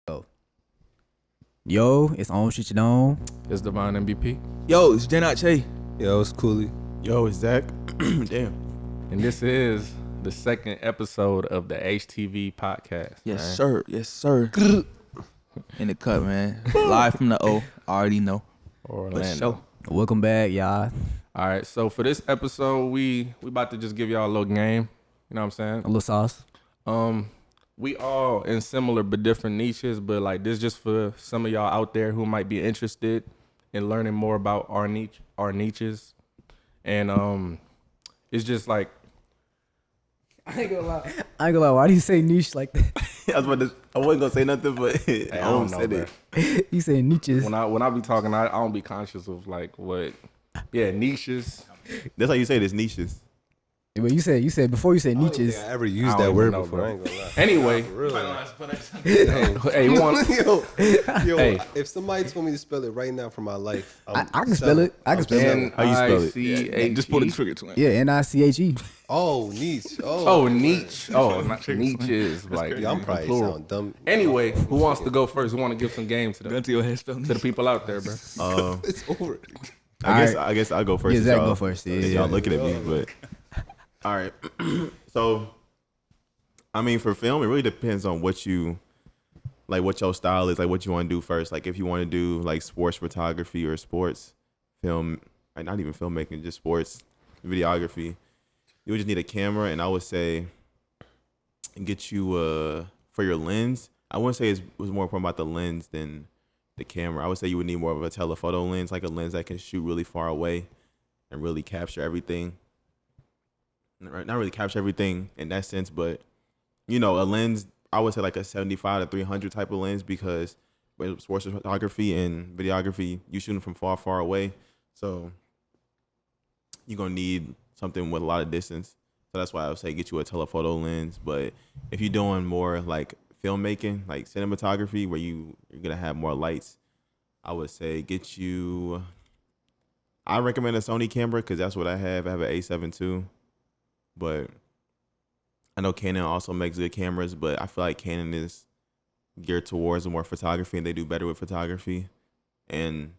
Yo, yo, it's on shit you know. It's Divine MVP. Yo, it's Jen Che. Yo, it's Cooley. Yo, it's Zach. Damn. And this is the second episode of the HTV podcast. Yes, man. sir. Yes, sir. In the cut, man. Live from the O. Already know. Orlando. Sure. Welcome back, y'all. All right, so for this episode, we about to just give y'all a little game. You know what I'm saying? A little sauce. We all in similar but different niches, but like this just for some of y'all out there who might be interested in learning more about our niches. And it's just like I ain't gonna lie. Why do you say niche like that? I wasn't gonna say nothing, but I don't know, said bro. it. You say niches. When I be talking, I don't be conscious of like what niches. That's how you say it, it's niches. But you said before you said niches. I ever I used don't that even word know, before. bro. I ain't gonna lie. Anyway, hey, you want yo, Hey. if somebody told me to spell it right now for my life, I can spell it. I can spell it. How you spell it? N-I-C-H-E? Just pull the trigger to it. Yeah, Niche. Oh, niche. Oh, niche. Oh, not niche is like Yeah, I'm probably plural. sound dumb. Anyway, who wants to go first? Who want to give some game to them? Gun to your head, spell To the people out there, bro. It's over. I guess I'll go first. Yeah, as Zach y'all- go first. Yeah, as yeah. y'all looking at me, but all right. So, I mean, for film, it really depends on what your style is, like what you want to do first. Like if you want to do like sports photography or sports film, like not even filmmaking, just sports videography, you would just need a camera, and I would say get you for your lens. I wouldn't say it was more important about the lens than the camera. I would say you would need more of a telephoto lens, like a lens that can shoot really far away and really capture everything. Not really capture everything in that sense, but a lens, I would say like a 75 to 300 type of lens, because with sports photography and videography, you shooting from far, far away. So you're going to need something with a lot of distance. So that's why I would say get you a telephoto lens. But if you're doing more like filmmaking, like cinematography, where you're going to have more lights, I would say I recommend a Sony camera, because that's what I have. I have an A7 II. But I know Canon also makes good cameras, but I feel like Canon is geared towards more photography, and they do better with photography. And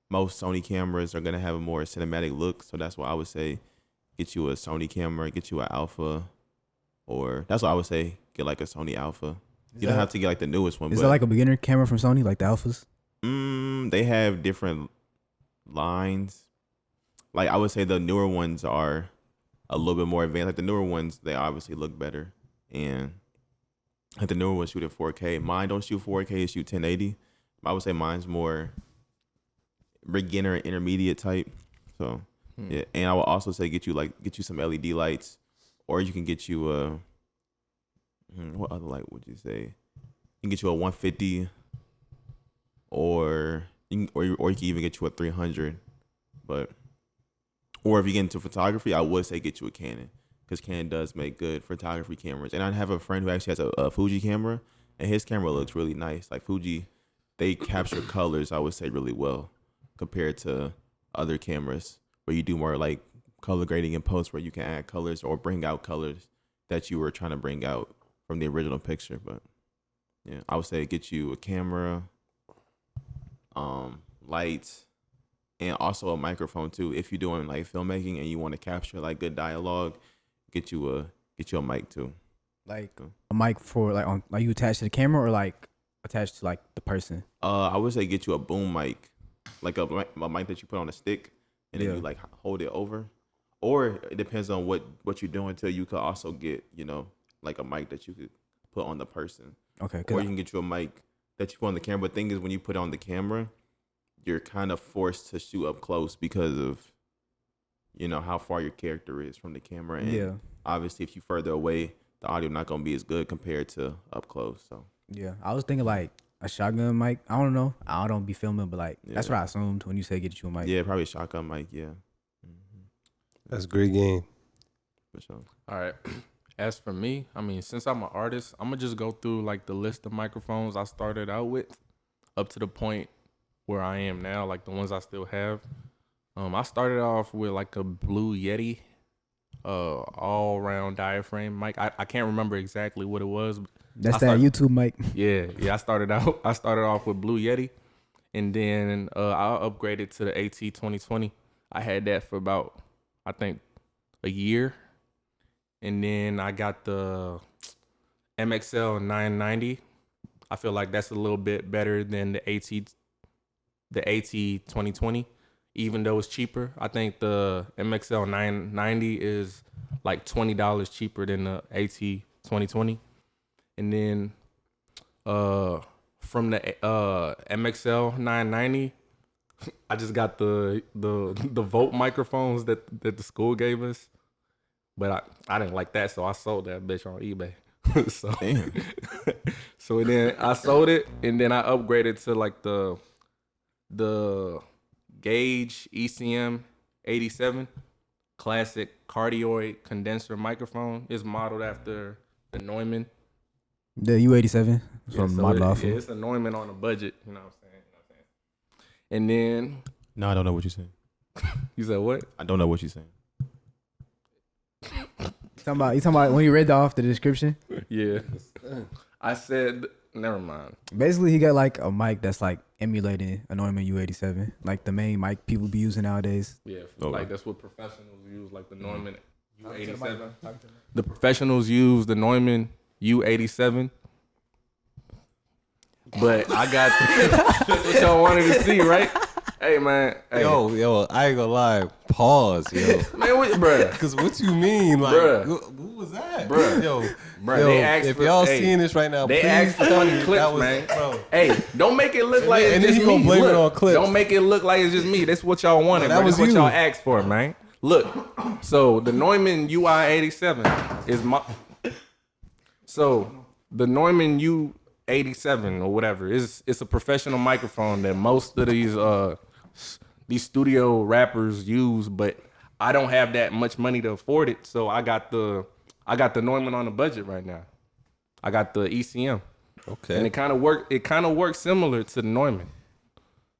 most Sony cameras are going to have a more cinematic look. So that's why I would say get you a Sony camera, get you an Alpha, or that's what I would say, get like a Sony Alpha. You don't have to get like the newest one. Is that like a beginner camera from Sony, like the Alphas? They have different lines. Like I would say the newer ones are a little bit more advanced. Like the newer ones, they obviously look better, and like the newer ones shoot at 4K. Mine don't shoot 4K; it shoot 1080. I would say mine's more beginner, intermediate type. So yeah, and I would also say get you some LED lights, or you can get you what other light would you say? You can get you a 150, or you can even get you a 300, but. Or if you get into photography, I would say get you a Canon, because Canon does make good photography cameras. And I have a friend who actually has a Fuji camera, and his camera looks really nice. Like Fuji, they capture colors, I would say, really well compared to other cameras where you do more like color grading in post, where you can add colors or bring out colors that you were trying to bring out from the original picture. But yeah, I would say get you a camera, lights, and also a microphone too. If you're doing like filmmaking and you want to capture like good dialogue, get you a mic too. Like a mic for like you attached to the camera, or like attached to like the person? I would say get you a boom mic, like a mic that you put on a stick, and then Yeah. you like hold it over. Or it depends on what you're doing too. You could also get like a mic that you could put on the person. Okay. Or you can get you a mic that you put on the camera. But the thing is, when you put it on the camera, you're kind of forced to shoot up close because of how far your character is from the camera. And Yeah. obviously if you're further away, the audio not going to be as good compared to up close. So Yeah, I was thinking like a shotgun mic. I don't know. I don't be filming, but like that's Yeah. what I assumed when you said get you a mic. yeah, probably a shotgun mic. Yeah, That's a great game. for sure. All right. As for me, I mean, since I'm an artist, I'm gonna just go through like the list of microphones I started out with, up to the point where I am now, like the ones I still have. I started off with like a Blue Yeti, all round diaphragm mic. I can't remember exactly what it was, That's I that start- YouTube mic. Yeah. I started off with Blue Yeti, and then I upgraded to the AT 2020. I had that for about, I think, a year, and then I got the MXL 990. I feel like that's a little bit better than the AT 2020, even though it's cheaper. I think the MXL 990 is like $20 cheaper than the AT 2020. And then from the MXL 990, I just got the Volt microphones that the school gave us. But I didn't like that, so I sold that bitch on eBay. So, Damn. so then I sold it, and then I upgraded to like the Gauge ECM 87 classic cardioid condenser microphone. It's modeled after the Neumann. The U87 from so model off. it's a Neumann on a budget. You know what I'm saying? And then No, I don't know what you're saying. you said what? I don't know what you're saying. You talking about when you read off the description? Yeah, I said never mind. Basically, he got like a mic that's like emulating a Neumann U87, like the main mic people be using nowadays. Yeah, Okay. like that's what professionals use, like the Neumann U87. The professionals use the Neumann U87. But I got that's what y'all wanted to see, right? Hey man, hey. Yo, I ain't gonna lie. Pause, yo. Man, bruh. Cause what you mean, like, Bruh. who was that, Bruh. Yo, Bruh, yo, they asked if for- y'all hey, seeing this right now, they please asked for tell funny me clips, that was, man. Bro. Hey, don't make it look like then- it's and then just you gonna me. blame it Look, on clips. don't make it look like it's just me. That's what y'all wanted, That bro. was That's what you. y'all asked for, man. Look, so the Neumann UI87 is my. So the Neumann U87 or whatever it's a professional microphone that most of these studio rappers use, but I don't have that much money to afford it, so I got the Neumann on the budget right now. I got the ECM. Okay. And it kind of works similar to the Neumann.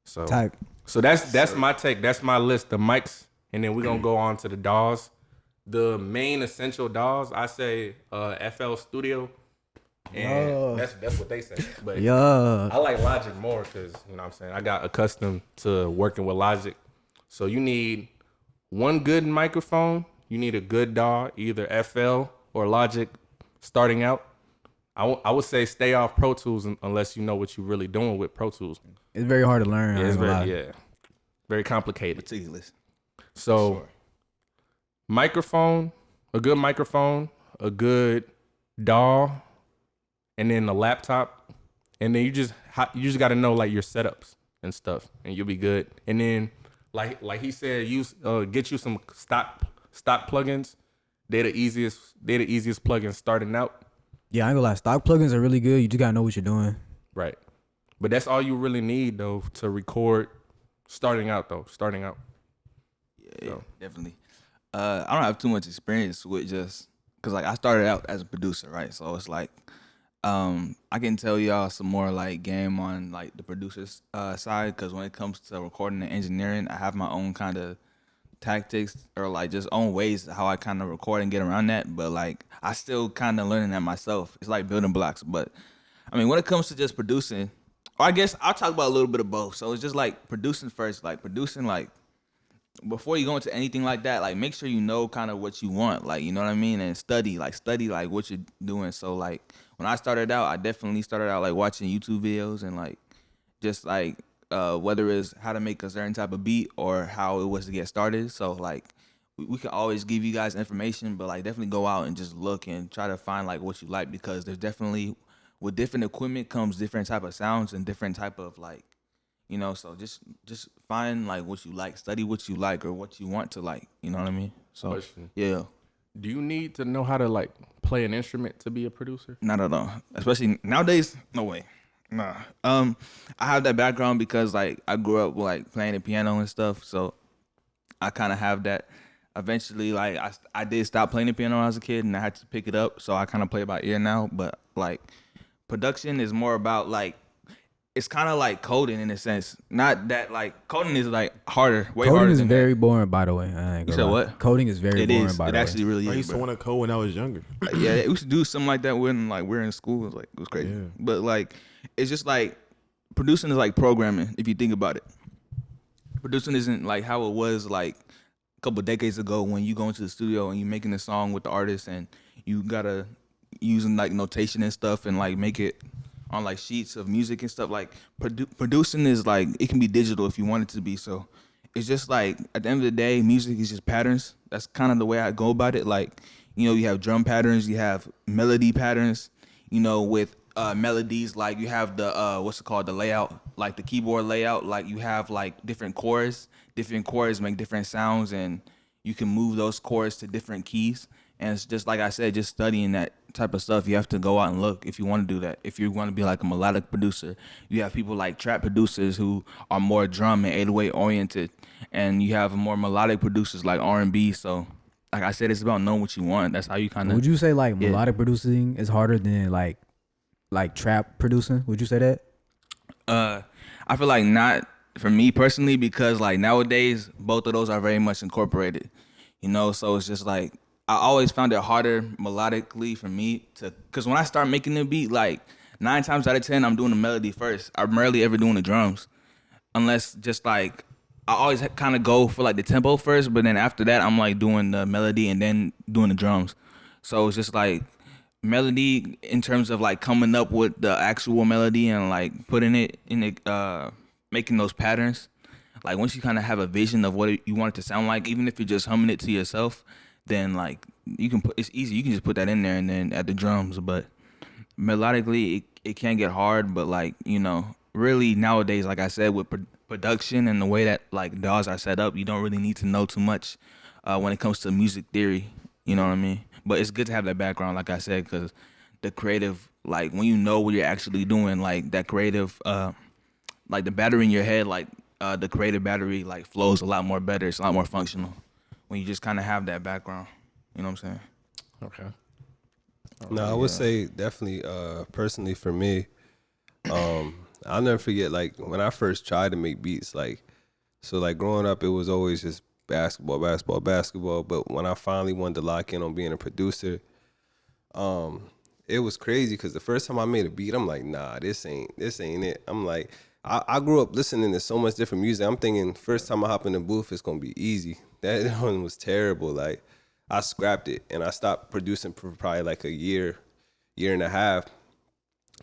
So Type. so that's my take. That's my list. The mics, and then we're gonna go on to the DAWs. The main essential DAWs, I say FL Studio, and Yeah. that's what they say. But Yeah. I like Logic more because you know what I'm saying. I got accustomed to working with Logic. So you need one good microphone. You need a good DAW, either FL or Logic. Starting out, I would say stay off Pro Tools unless you know what you're really doing with Pro Tools. It's very hard to learn. I It's ain't gonna lie. very complicated. Meticulous. So microphone, a good microphone, a good DAW, and then a laptop, and then you just got to know like your setups and stuff, and you'll be good. And then like he said, get you some stock plugins. They're the easiest plugins starting out. Yeah, I ain't gonna lie. Stock plugins are really good. You just gotta know what you're doing. Right. But that's all you really need though to record starting out. Yeah, definitely. I don't have too much experience with just because like I started out as a producer, right? So it's like I can tell y'all some more like game on like the producer's side because when it comes to recording and engineering, I have my own kind of tactics or like just own ways how I kind of record and get around that. But like I still kind of learning that myself. It's like building blocks. But I mean, when it comes to just producing, or I guess I'll talk about a little bit of both. So it's just like producing first, like producing like before you go into anything like that, like make sure you know kind of what you want, like you know what I mean, and study like what you're doing. So like when I started out, I definitely started out like watching YouTube videos and like just like whether it's how to make a certain type of beat or how it was to get started. So like we can always give you guys information, but like definitely go out and just look and try to find like what you like because there's definitely with different equipment comes different type of sounds and different type of like. You know, so just find like what you like, study what you like or what you want to like. You know what I mean? So Question. yeah, Do you need to know how to like play an instrument to be a producer? not at all. Especially nowadays, no way. Nah. I have that background because like I grew up like playing the piano and stuff, so I kind of have that. Eventually, like I did stop playing the piano when I was a kid, and I had to pick it up, so I kind of play by ear now. But like production is more about like. it's kind of like coding in a sense. Not that like coding is like harder, way Coding harder is than very that. boring, by the way. I ain't You gonna said lie. what? Coding is very It boring, is. by It the way. actually really I is. used to Bro. want to code when I was younger. Yeah, we used to do something like that when like we're in school. It was like it was crazy. Yeah. But like it's just like producing is like programming if you think about it. Producing isn't like how it was like a couple decades ago when you go into the studio and you're making a song with the artist and you gotta using like notation and stuff and like make it on like sheets of music and stuff. Like producing is like it can be digital if you want it to be. So it's just like at the end of the day, music is just patterns. That's kind of the way I go about it. Like, you know, you have drum patterns, you have melody patterns, you know, with melodies, like you have the what's it called, the layout, like the keyboard layout, like you have like different chords make different sounds and you can move those chords to different keys. And it's just like I said, just studying that type of stuff. You have to go out and look if you want to do that. If you want to be like a melodic producer, you have people like trap producers who are more drum and 808 oriented, and you have more melodic producers like R&B. So, like I said, it's about knowing what you want. That's how you kind of. Would you say like melodic producing is harder than like trap producing? Would you say that? I feel like not for me personally because like nowadays both of those are very much incorporated, you know. So it's just like I always found it harder melodically for me to, because when I start making the beat, like 9 times out of 10 I'm doing the melody first. I'm rarely ever doing the drums, unless just like I always kind of go for like the tempo first, but then after that I'm like doing the melody and then doing the drums. So it's just like melody in terms of like coming up with the actual melody and like putting it in the making those patterns. Like once you kind of have a vision of what you want it to sound like, even if you're just humming it to yourself, then like you can put, it's easy, you can just put that in there and then add the drums. But melodically it can get hard, but like, you know, really nowadays, like I said, with production and the way that like DAWs are set up, you don't really need to know too much when it comes to music theory, you know what I mean? But it's good to have that background, like I said, because the creative, like when you know what you're actually doing, like that creative, like the battery in your head, like the creative battery like flows a lot more better. It's a lot more functional when you just kind of have that background. You know what I'm saying? Okay. No, I would say definitely, personally for me, I'll never forget like when I first tried to make beats, like, so like growing up, it was always just basketball. But when I finally wanted to lock in on being a producer, it was crazy because the first time I made a beat, I'm like, nah, this ain't it. I'm like, I grew up listening to so much different music. I'm thinking first time I hop in the booth, it's gonna be easy. That one was terrible. Like I scrapped it and I stopped producing for probably like a year and a half.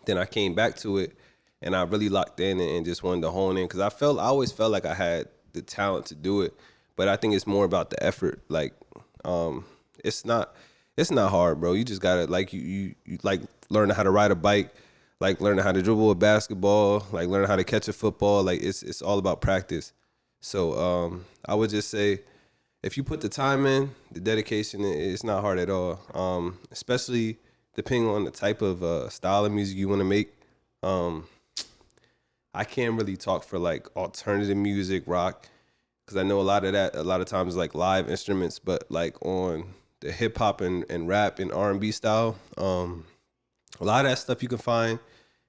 Then I came back to it and I really locked in and just wanted to hone in because I always felt like I had the talent to do it, but I think it's more about the effort. Like, it's not hard, bro. You just gotta like you like learning how to ride a bike, like learning how to dribble a basketball, like learning how to catch a football. Like it's all about practice. So I would just say, if you put the time in, the dedication, it's not hard at all. Especially depending on the type of style of music you want to make. I can't really talk for like alternative music, rock, because I know a lot of times like live instruments, but like on the hip hop and rap and R&B style, a lot of that stuff you can find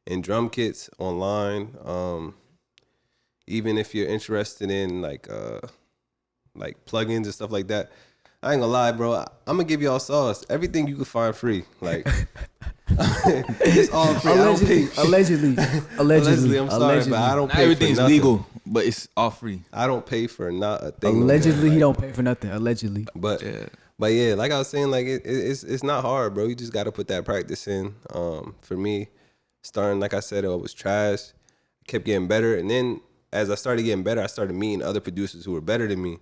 in drum kits online. Even if you're interested in like plugins and stuff like that, I ain't gonna lie, bro. I'm gonna give y'all sauce. Everything you can find free, like it's all free. Allegedly. I'm sorry, but I don't Not pay everything's for nothing. legal, but it's all free. I don't pay for not a thing. Allegedly, he Like, don't pay for nothing. Allegedly. But Yeah. but yeah, like I was saying, like it's not hard, bro. You just got to put that practice in. For me, starting like I said, it was trash. Kept getting better, and then as I started getting better, I started meeting other producers who were better than me.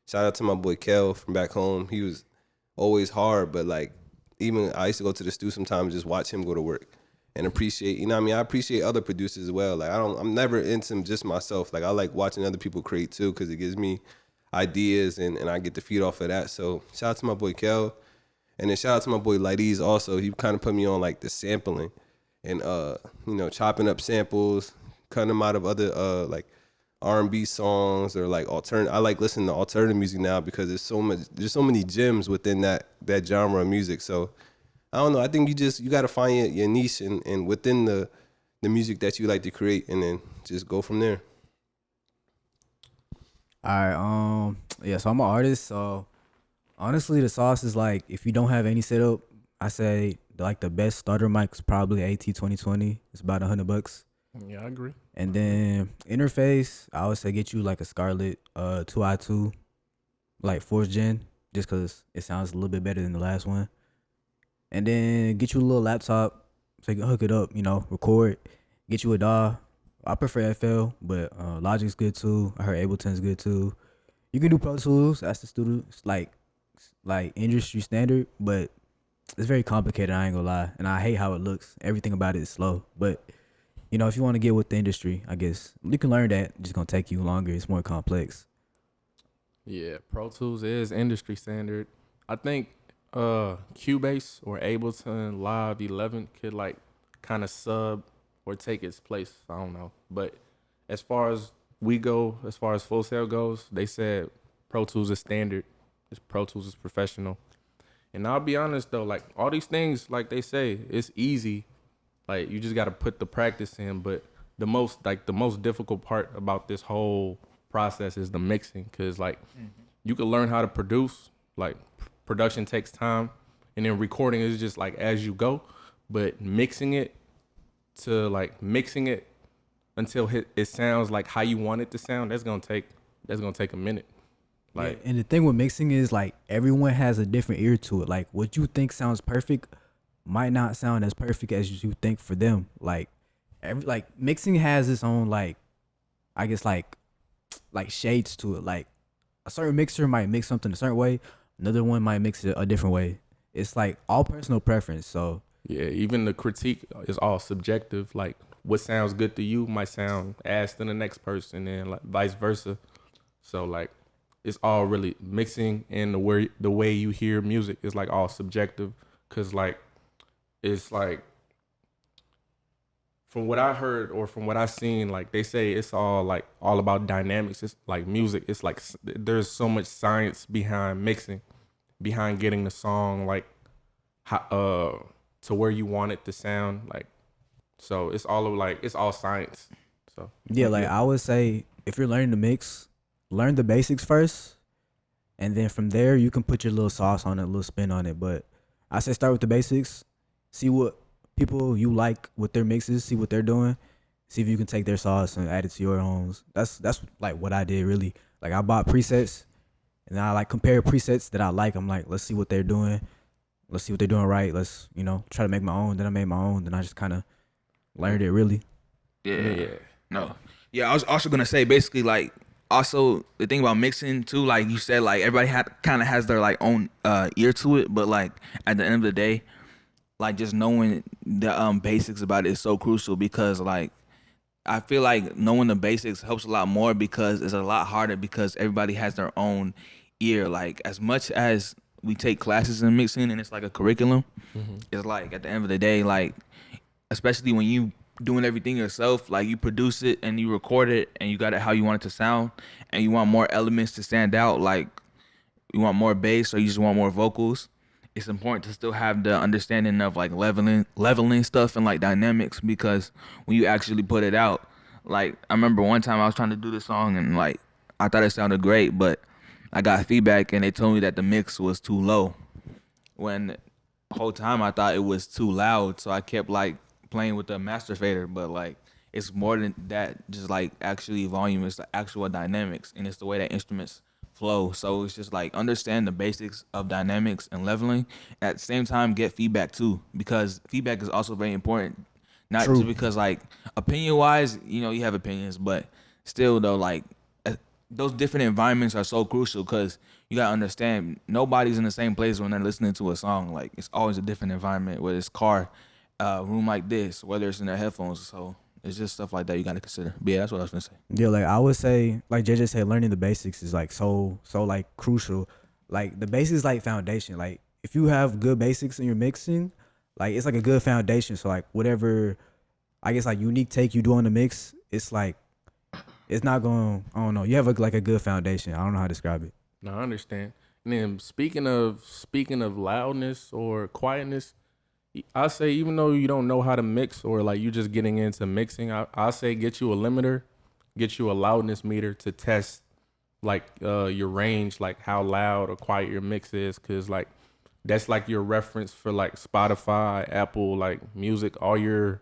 Shout out to my boy Kel from back home. He was always hard, but like even I used to go to the studio sometimes, just watch him go to work and appreciate. You know what I mean? I appreciate other producers as well. Like I'm never into just myself. Like I like watching other people create too, because it gives me ideas and I get to feed off of that. So shout out to my boy Kel, and then shout out to my boy Lighties also. He kind of put me on like the sampling and chopping up samples, cutting them out of other like R&B songs or like alternative. I like listening to alternative music now because there's so many gems within that genre of music. So I don't know. I think you got to find your niche and within the the music that you like to create, and then just go from there. All right. Yeah. So I'm an artist. So honestly, the sauce is like if you don't have any setup, I say like the best starter mic is probably AT 2020. It's about $100. Yeah, I agree. And then interface, I would say get you like a Scarlett 2i2, like 4th gen, just cause it sounds a little bit better than the last one. And then get you a little laptop so you can hook it up, record. Get you a DAW. I prefer FL, but Logic's good too. I heard Ableton's good too. You can do Pro Tools. That's the studio, like industry standard, but it's very complicated. I ain't gonna lie, and I hate how it looks. Everything about it is slow, but if you want to get with the industry, I guess you can learn that. It's just gonna take you longer. It's more complex. Yeah, Pro Tools is industry standard. I think Cubase or Ableton Live 11 could like kind of sub or take its place. I don't know. But as far as we go, as far as Full Sail goes, they said Pro Tools is standard. Pro Tools is professional. And I'll be honest though, like all these things, like they say, it's easy. Like you just got to put the practice in. But the most difficult part about this whole process is the mixing, because like you can learn how to produce. Like production takes time, and then recording is just like as you go. But mixing it until it sounds like how you want it to sound, that's gonna take a minute. Like, yeah, and the thing with mixing is like everyone has a different ear to it. Like what you think sounds perfect might not sound as perfect as you think for them. Like mixing has its own like shades to it. Like a certain mixer might mix something a certain way, another one might mix it a different way. It's like all personal preference. So yeah, even the critique is all subjective. Like what sounds good to you might sound ass to the next person, and like vice versa. So like it's all really mixing, and the way you hear music is like all subjective, because like it's like from what I heard or from what I seen, like they say it's all about dynamics. It's like music. It's like there's so much science behind mixing, behind getting the song like how, to where you want it to sound. Like so it's all science. So yeah, like I would say if you're learning to mix, learn the basics first, and then from there you can put your little sauce on it, a little spin on it. But I say start with the basics, see what people you like with their mixes, see what they're doing, see if you can take their sauce and add it to your own. That's like what I did really. Like I bought presets, and I like compare presets that I like. I'm like, let's see what they're doing. Let's see what they're doing right. Let's try to make my own. Then I made my own. Then I just kind of learned it really. Yeah. No. Yeah, I was also gonna say basically like also the thing about mixing too, like you said, like everybody kind of has their like own ear to it, but like at the end of the day, like just knowing the basics about it is so crucial, because like I feel like knowing the basics helps a lot more, because it's a lot harder because everybody has their own ear. Like as much as we take classes in mixing and it's like a curriculum, it's like at the end of the day, like especially when you doing everything yourself, like you produce it and you record it and you got it how you want it to sound, and you want more elements to stand out, like you want more bass or you just want more vocals, it's important to still have the understanding of like leveling stuff and like dynamics, because when you actually put it out, like I remember one time I was trying to do this song and like I thought it sounded great, but I got feedback and they told me that the mix was too low, when the whole time I thought it was too loud. So I kept like playing with the master fader, but like it's more than that, just like actually volume, is the actual dynamics, and it's the way that instruments flow. So it's just like understand the basics of dynamics and leveling. At the same time, get feedback too, because feedback is also very important. Not True. just because like opinion wise, you have opinions, but still though, like those different environments are so crucial, because you gotta understand nobody's in the same place when they're listening to a song. Like it's always a different environment, whether it's car, room like this, whether it's in their headphones. So it's just stuff like that you gotta consider. But yeah, that's what I was gonna say. Yeah, like I would say, like JJ said, learning the basics is like so like crucial. Like the basics like foundation. Like if you have good basics in your mixing, like it's like a good foundation. So like whatever, I guess like unique take you do on the mix, it's like it's not going. I don't know. You have like a good foundation. I don't know how to describe it. No, I understand. And then speaking of loudness or quietness, I say even though you don't know how to mix or like you just getting into mixing, I say get you a limiter, get you a loudness meter to test like your range, like how loud or quiet your mix is, cause like that's like your reference for like Spotify, Apple, like music, all your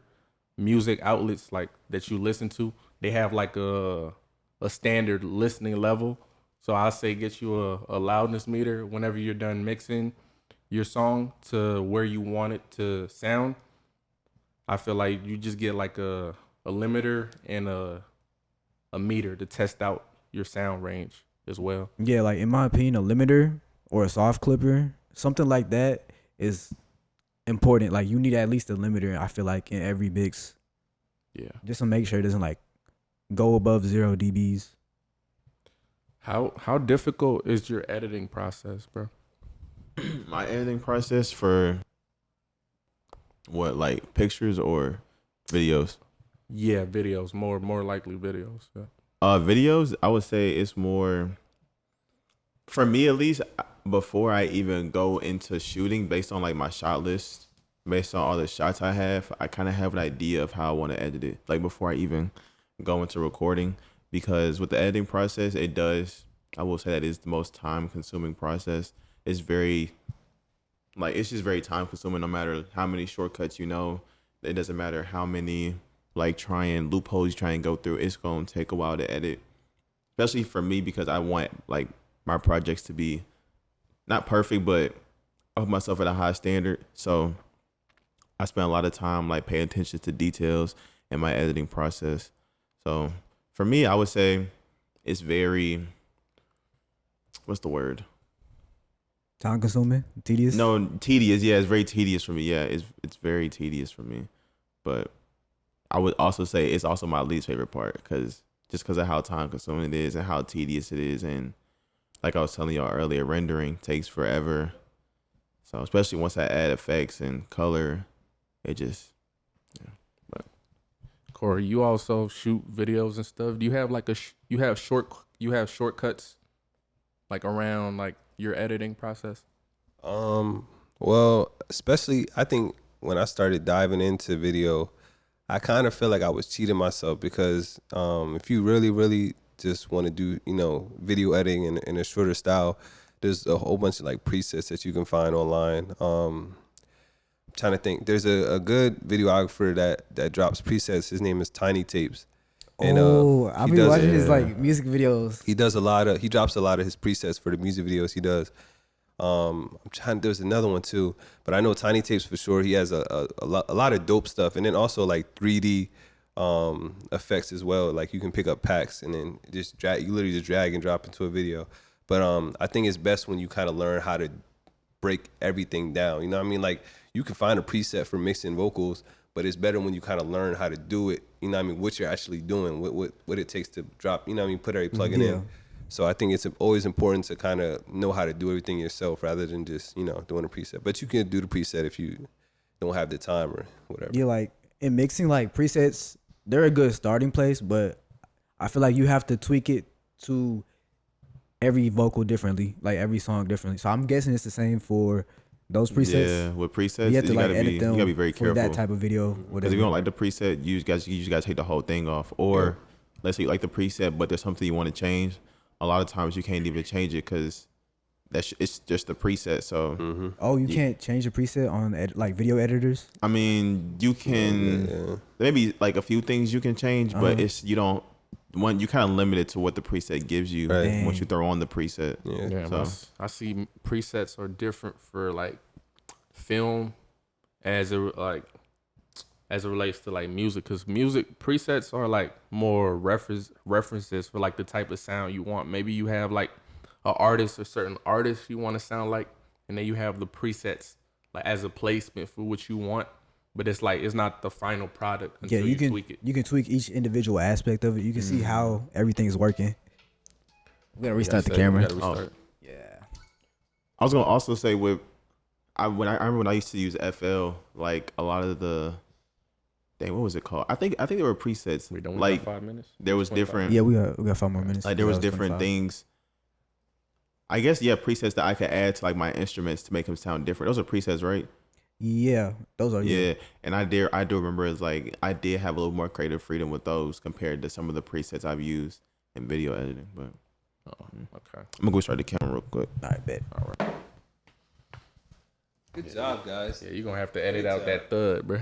music outlets like that you listen to. They have like a standard listening level. So I say get you a loudness meter whenever you're done mixing your song to where you want it to sound. I feel like you just get like a limiter and a meter to test out your sound range as well. Yeah, like in my opinion, a limiter or a soft clipper, something like that is important. Like you need at least a limiter, I feel like, in every mix. Yeah. Just to make sure it doesn't like go above 0 dBs. How difficult is your editing process, bro? My editing process for what, like pictures or videos? Yeah, videos, more likely videos. Yeah. Videos, I would say it's more, for me at least, before I even go into shooting, based on like my shot list, based on all the shots I have, I kind of have an idea of how I want to edit it, like before I even go into recording. Because with the editing process, I will say that it's the most time consuming process. It's very, like, it's just very time consuming no matter how many shortcuts you know. It doesn't matter how many, like, loopholes you try and go through. It's going to take a while to edit. Especially for me, because I want, like, my projects to be not perfect, but I hold myself at a high standard. So I spend a lot of time, like, paying attention to details in my editing process. So for me, I would say it's very, what's the word? Time consuming? Tedious? No, tedious. Yeah, it's very tedious for me. Yeah, it's very tedious for me. But I would also say it's also my least favorite part, because of how time consuming it is and how tedious it is. And like I was telling y'all earlier, rendering takes forever. So especially once I add effects and color, it just, yeah. But Corey, you also shoot videos and stuff. Do you have like you have shortcuts like around like your editing process? Well, especially I think when I started diving into video, I kind of feel like I was cheating myself, because if you really, really just want to do, video editing in a shorter style, there's a whole bunch of like presets that you can find online. I'm trying to think. There's a good videographer that drops presets. His name is Tiny Tapes. And, I've been watching his like music videos. He drops a lot of his presets for the music videos he does. There's another one too, but I know Tiny Tapes for sure. He has a lot of dope stuff, and then also like 3D effects as well. Like you can pick up packs and then you literally just drag and drop into a video. But I think it's best when you kind of learn how to break everything down. You know what I mean? Like you can find a preset for mixing vocals, but it's better when you kind of learn how to do it. You know what I mean? What you're actually doing, what it takes to drop. You know what I mean? Put every plugin in. So I think it's always important to kind of know how to do everything yourself rather than just, doing a preset. But you can do the preset if you don't have the time or whatever. Yeah, like in mixing, like presets, they're a good starting place, but I feel like you have to tweak it to every vocal differently, like every song differently. So I'm guessing it's the same for those presets. Yeah, with presets, you have to you like gotta edit them you gotta be very careful. for that type of video. Because if you don't like the preset, you just gotta take the whole thing off. Or let's say you like the preset, but there's something you want to change. A lot of times you can't even change it because it's just the preset. So you can't change the preset on like video editors. I mean, you can maybe like a few things you can change, but you kind of limited to what the preset gives you once you throw on the preset. Yeah, so I see presets are different for like film as it relates to like music, because music presets are like more references for like the type of sound you want. Maybe you have like an artist or certain artists you want to sound like, and then you have the presets like as a placement for what you want. But it's like it's not the final product until you tweak it. You can tweak each individual aspect of it. You can see how everything's working. We gotta restart the camera. Yeah. I was gonna also say I remember when I used to use FL, like a lot of the what was it called? I think they were presets. We don't like 5 minutes. There was different. Yeah, we got 5 more minutes. Like there was different things. I guess presets that I could add to like my instruments to make them sound different. Those are presets, right? Yeah, those are Yeah, and I do remember it's like I did have a little more creative freedom with those compared to some of the presets I've used in video editing. But Okay. I'm gonna go start the camera real quick. All right, bet. All right. Good job, guys. Yeah, you're gonna have to edit out that thud, bro.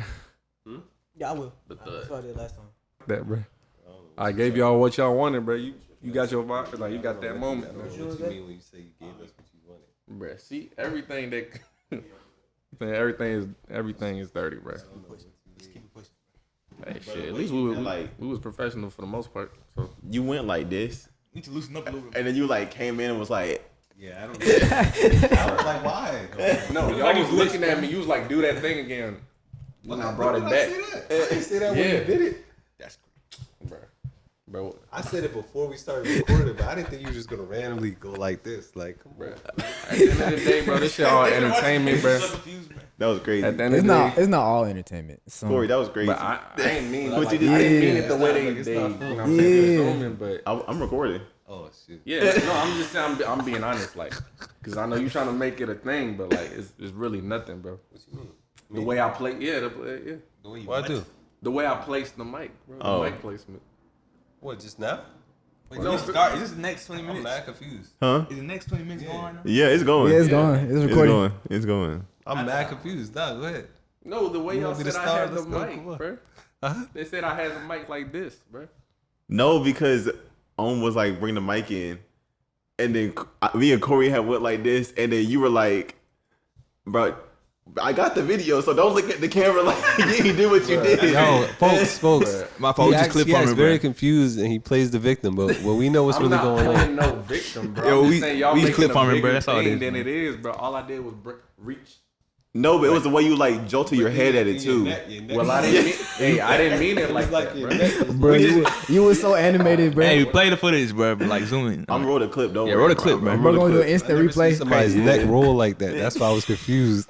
Yeah, I will. The That's what I did last time. That, bro. I gave y'all what y'all wanted, bro. You got your vibe, like you got that moment, What bro. you mean when you say you gave us what you wanted? Bruh, see everything that everything is dirty, bro. Hey, shit. At least we was professional for the most part. So You went like this, We need to loosen up a little bit. and then you like came in and was like, Yeah, I don't know. I was like, why? no, y'all was looking at me. You was like, do that thing again. When I brought it back, I didn't say that when Yeah. you did it. That's bro. I said it before we started recording, but I didn't think you were just gonna randomly go like this. Like, come on. At the end of the day, bro, this shit all entertainment, bro. that was crazy. At the end It's of the not. day, It's not all entertainment. Corey, that was crazy. but I ain't mean What like, you I did? didn't mean it the way Yeah. they you know what I'm Yeah. saying, assuming, but I'm recording. Oh shit. yeah, no, I'm just saying, I'm being honest, like, cause I know you trying to make it a thing, but like, it's really nothing, bro. What you mean? The way I play, yeah, What I do? the way I placed the mic, bro, the mic placement. What? Just now? Wait, no, start. Is this the next 20 I'm minutes? mad confused. Huh? Is the next 20 minutes going right now? Yeah, it's going. Yeah, it's going. It's It's recording. going. It's going. I'm mad confused. Nah, go ahead. No, the way You y'all want me to said I start? had the Let's go. Come mic, on. bro. Uh-huh. They said I had the mic like this, bro. No, because was like bring the mic in, and then me and Corey had went like this, and then you were like, bro, I got the video, so don't look at the camera like you did what you did. Yo, folks. My fault. Just clip He from acts me, very bro. confused and he plays the victim, but we know what's I'm really not going on. playing no victim, bro. Yo, I'm we- just saying y'all we making clip a farming, bro. bigger That's all it thing is, than bro. it is, bro. All I did was reach. No, but it was the way you like jolted your head at it too. Well, I didn't mean. Hey, I didn't mean it like that, bro. Bro, you was so animated, bro. Hey, play the footage, bro. Like zoom in. I'm rolling a clip, don't Yeah, worry, roll the clip, bro. I'm We're rolling gonna do a an clip. instant Never seen replay. somebody's Crazy. neck roll like that. That's why I was confused.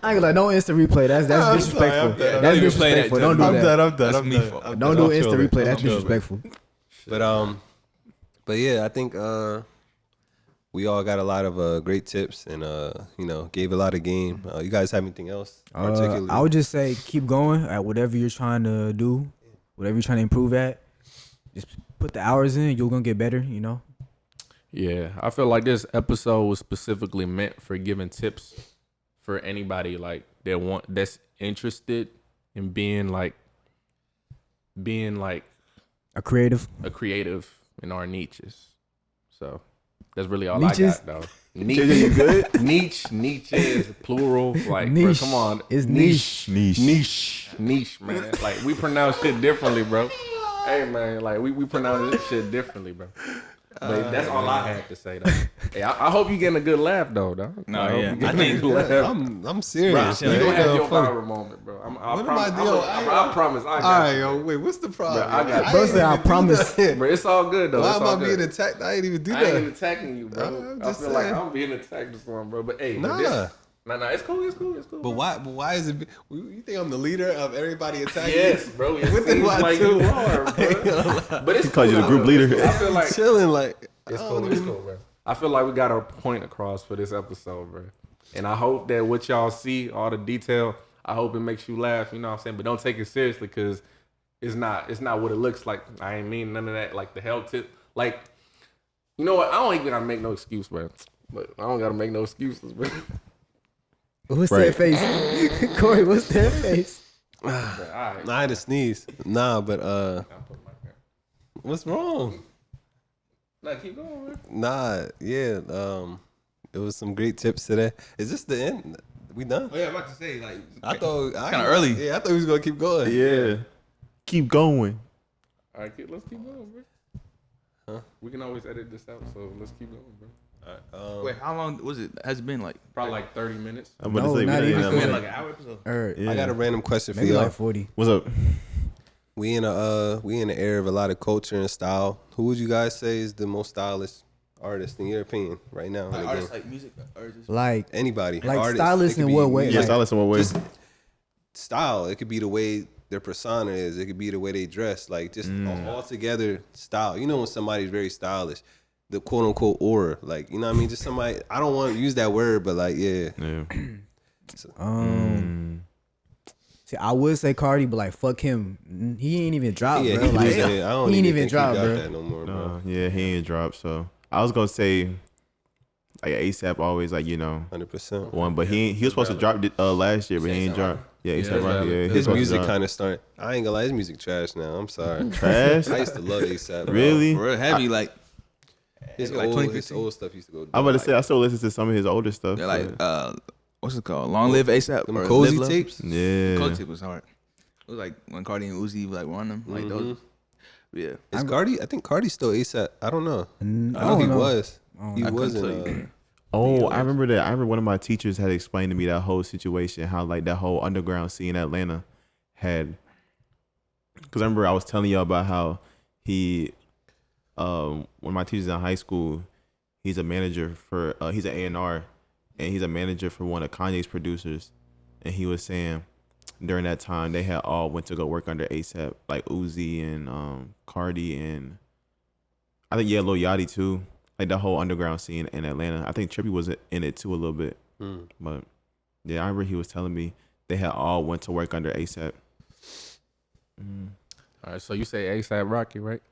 I ain't gonna lie, no instant replay. That's disrespectful. done. That's Don't even play that, disrespectful. Don't do I'm that. That's me fault. Don't do I'll instant show it. replay. That's I'll show it. disrespectful. But yeah, I think we all got a lot of great tips and gave a lot of game. You guys have anything else particularly? I would just say keep going at whatever you're trying to do, whatever you're trying to improve at. Just put the hours in. You're gonna get better. You know. Yeah, I feel like this episode was specifically meant for giving tips for anybody like that's interested in being like A creative. a creative in our niches. So that's really all Niches? I got, though. You good? Niche is plural. Like, bro, Niche. come on, It's niche. niche, man. Like we pronounce shit differently, bro. Hey, man, like we pronounce this shit differently, bro. But that's all I had to say, though. Hey, I hope you getting a good laugh, though, dog. No, I hope yeah. you getting I think- a good laugh. I'm serious. You man. gonna have your Fuck. viral moment, bro. I What am I promise. doing? I promise. I All got right, you. yo, wait, what's the problem? Bro, I got- Bro said, "I promise." Bro, it's all good though. Why It's am all I being good. attacked? I ain't even do I ain't that. attacking you, bro. I'm I just feel like saying. I'm being attacked or something, bro. But hey, Nah. nah, it's cool. But bro. why is it? You think I'm the leader of everybody attacking? Yes, bro. It What the- seems what like too? you are, bro. But it's called you the though. group leader. It's cool. I feel like Chilling like it's I cool. don't It's even- cool, bro. I feel like we got our point across for this episode, bro. And I hope that what y'all see, all the detail, I hope it makes you laugh. You know what I'm saying? But don't take it seriously because it's not what it looks like. I ain't mean none of that. Like the health tip. Like, you know what? I don't even gotta make no excuse, bro. But I don't gotta make no excuses, bro. What's Right. that face? Corey, what's that face? But, all right. Nah, I had to sneeze. Nah, but I'll put my hair. what's wrong? Nah, keep going, bro. Nah, yeah. It was some great tips today. Is this the end? We done? Oh yeah, I'm about to say like. I thought Kinda early. Yeah, I thought we was gonna keep going. Yeah. Keep going. All right, let's keep going, bro. Huh? We can always edit this out, so let's keep going, bro. Wait, how long was it? Has it been like? Probably like 30 minutes. I'm about No, to say, not we even. ain't Been that like long. an hour episode. Alright. Yeah. I got a random question for Maybe y'all. like 40. What's up? We in the era of a lot of culture and style. Who would you guys say is the most stylish artist in your opinion right now? in the Artists game? like music artists. Like, Anybody. Like artist. stylish It could in be what way? music. Yeah, Like- stylist in what way? Just style. It could be the way their persona is. It could be the way they dress. Like just all together style. You know when somebody's very stylish, the quote unquote aura. Like, you know what I mean? Just somebody. I don't want to use that word, but like, yeah. Yeah. See, I would say Cardi, but like fuck him. He ain't even dropped, Yeah, bro. he Like losing it. I don't he ain't even even think he dropped, got bro. that no more, bro. Yeah, he ain't dropped. So I was gonna say like ASAP always like 100%. one, but he was supposed to drop last year, but he ain't dropped. Yeah, ASAP Rocky. Yeah, he was His supposed to music drop. kind of started. I ain't gonna lie, his music trash now. I'm sorry. Trash. I used to love ASAP. Bro. Really? For real heavy, like His like old, 2015. his old stuff used to go. I'm about to like, say I still listen to some of his older stuff. they're like but- what's it called? Long Live ASAP. them or cozy Live Love? tapes. yeah. Cozy tape was hard. It was like when Cardi and Uzi like run them like those. Yeah. Is Cardi? I think Cardi's still ASAP. I don't know. I I know don't he know. was. He I couldn't wasn't. tell you. Oh, I remember that. I remember one of my teachers had explained to me that whole situation, how like that whole underground scene in Atlanta had. Because I remember I was telling y'all about how he, one of my teachers in high school, he's a manager for, he's an A&R, and he's a manager for one of Kanye's producers, and he was saying during that time they had all went to go work under ASAP, like Uzi and Cardi and I think Lil Yachty too. Like the whole underground scene in Atlanta. I think Trippie was in it too a little bit. But yeah, I remember he was telling me they had all went to work under ASAP. All right, so you say ASAP Rocky, right?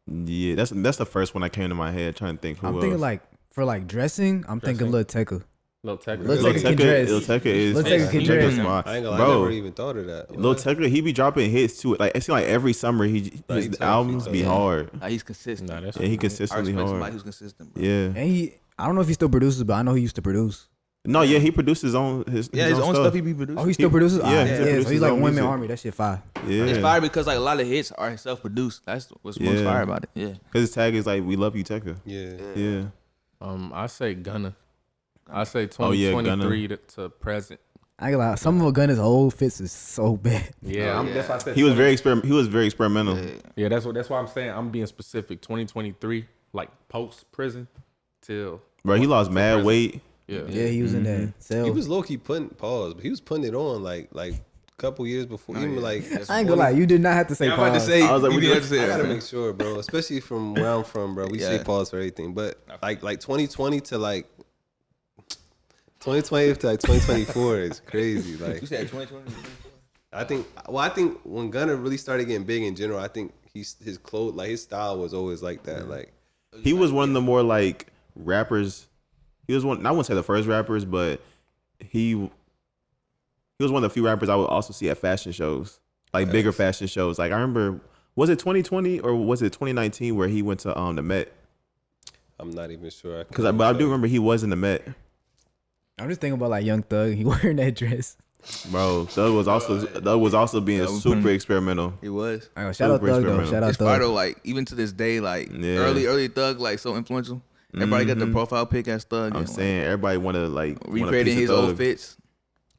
Yeah, that's the first one that came to my head. Trying to think who I'm else. thinking like for like dressing, I'm thinking Lil Tecca. Lil Tecca. Lil Tecca can dress. Lil Tecca is Lil Tecca can dress. smart. I ain't gonna lie. I Bro, never even thought of that. Lil Tecca, he be dropping hits too. Like it seems like every summer his albums be hard. Like he's consistent. Nah, that's Yeah, he I consistently respect somebody hard. who's consistent. Bro. Yeah. And I don't know if he still produces, but I know he used to produce. No, yeah, he produces his own his own stuff he be producing. Oh, he still produces? yeah, Yeah, he still so produces he's like his own one man music. army. That shit fire. Yeah. It's fire because like a lot of hits are self-produced. That's what's most Yeah. fire about it. Yeah. Cause his tag is like, "We love you, Tecca." Yeah. Yeah. I say Gunna. I say Oh, yeah, 2023 to present. I ain't gonna lie. Some of Gunna's old fits is so bad. Yeah, that's why I said He was very experimental. Yeah, that's why I'm saying I'm being specific. 2023, like post prison till Bro, he lost mad present. weight. Yeah. Yeah, he was in that cell. He was low key putting pause, but he was putting it on like a couple years before. Even like I ain't gonna lie. You did not have to say I'm about to pause. say. I was like, you we did do- have to say I that, gotta man. make sure, bro. Especially from where I'm from, bro. We say Yeah. pause for everything, but like 2020 to like 2020 to like 2024 is crazy. Like You said 2020. I think when Gunna really started getting big in general, I think his clothes, like his style was always like that. Like He was one of the more like rappers. He was one. I wouldn't say the first rappers, but he was one of the few rappers I would also see at fashion shows, like bigger fashion shows. Like I remember, was it 2020 or was it 2019 where he went to the Met? I'm not even sure. But I do remember he was in the Met. I'm just thinking about like Young Thug. He wearing that dress. Bro, Thug was also being Yeah, we super putting- experimental. He was. I go, shout out Super Thug though. experimental. Shout out It's fire Thug. though. Like even to this day, like Yeah. early Thug, like so influential. Everybody got the profile pic as Thug. I'm and, saying everybody want to like like, want a recreating piece his of old Thug. fits.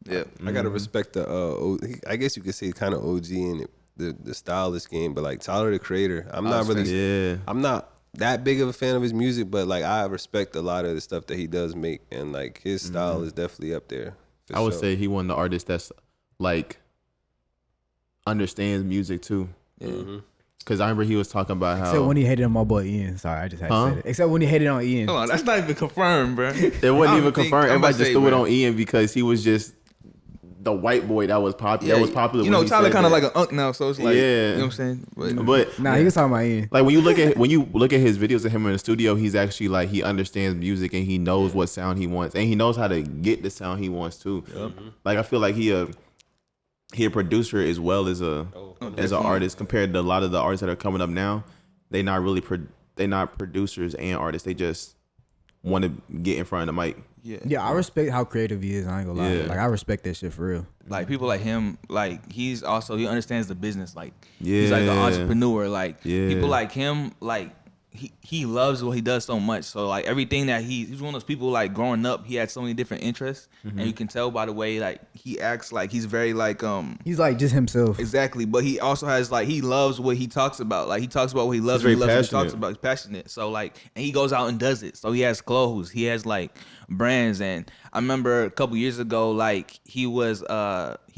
Yeah. I gotta respect the. I guess you could say kind of OG in the stylist game, but like Tyler the Creator, I'm not really. Yeah, I'm not that big of a fan of his music, but like I respect a lot of the stuff that he does make, and like his style is definitely up there. for I would sure. say he one of the artists that's like understands music too. Cause I remember he was talking about how Except when he hated on my boy Ian. Sorry, I just had Huh? to say that. Except when he hated on Ian. Hold on, that's not even confirmed, bro. it wasn't even confirmed. I'm about Everybody to just say, threw it bro. on Ian because he was just the white boy that was popular. That was popular. You when know, he Tyler said kind of that. like an unk now, so it's like, Yeah. you know what I'm saying? But Nah, he was talking about Ian. like when you look at his videos of him in the studio, he's actually like he understands music and he knows what sound he wants and he knows how to get the sound he wants too. Like I feel like he a producer as well as an artist compared to a lot of the artists that are coming up now. They not really they not producers and artists. They just want to get in front of the mic. Yeah, I respect how creative he is. I ain't gonna lie. Yeah. Like I respect that shit for real. like people like him, like he understands the business. Like he's like an Yeah. entrepreneur. Like Yeah. people like him, like he loves what he does so much. So like everything that he's one of those people like growing up, he had so many different interests, and you can tell by the way like he acts. Like he's very like He's like just himself. exactly, but he also has like he loves what he talks about. Like he talks about what he loves. He's He very loves what he talks passionate. about. He's passionate. So like, and he goes out and does it. So he has clothes. He has like brands. And I remember a couple years ago, like he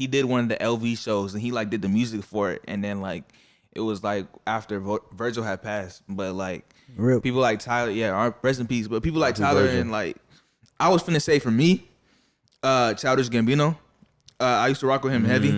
did one of the LV shows, and he like did the music for it. And then like it was like after Virgil had passed, but like Rip. people like Tyler, rest in peace. But people like Who's Tyler Virgil? and like I was finna say for me, Childish Gambino. I used to rock with him heavy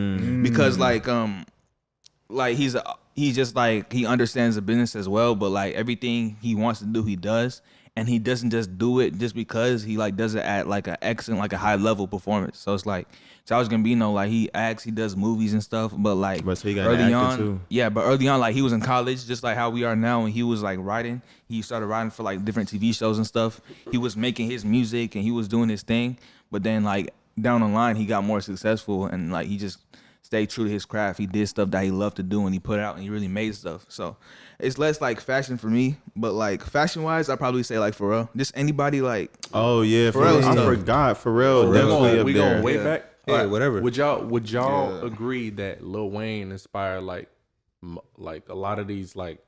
because like he's just like he understands the business as well, but like everything he wants to do, he does, and he doesn't just do it just because he like does it at like an excellent, like a high level performance. So it's like Childish Gambino, like he acts, he does movies and stuff, but like But so he got early an actor on, too. yeah, but early on, like he was in college, just like how we are now, and he was like writing. He started writing for like different TV shows and stuff. He was making his music and he was doing his thing, but then like down the line, he got more successful and like he just stayed true to his craft. He did stuff that he loved to do and he put it out and he really made stuff. So it's less like fashion for me, but like fashion wise, I probably say like Pharrell. Just anybody like Oh yeah, Pharrell's I tough. forgot Pharrell. Definitely up we there. going way Yeah. back. Yeah, Alright, whatever. Would y'all agree that Lil Wayne inspired like a lot of these like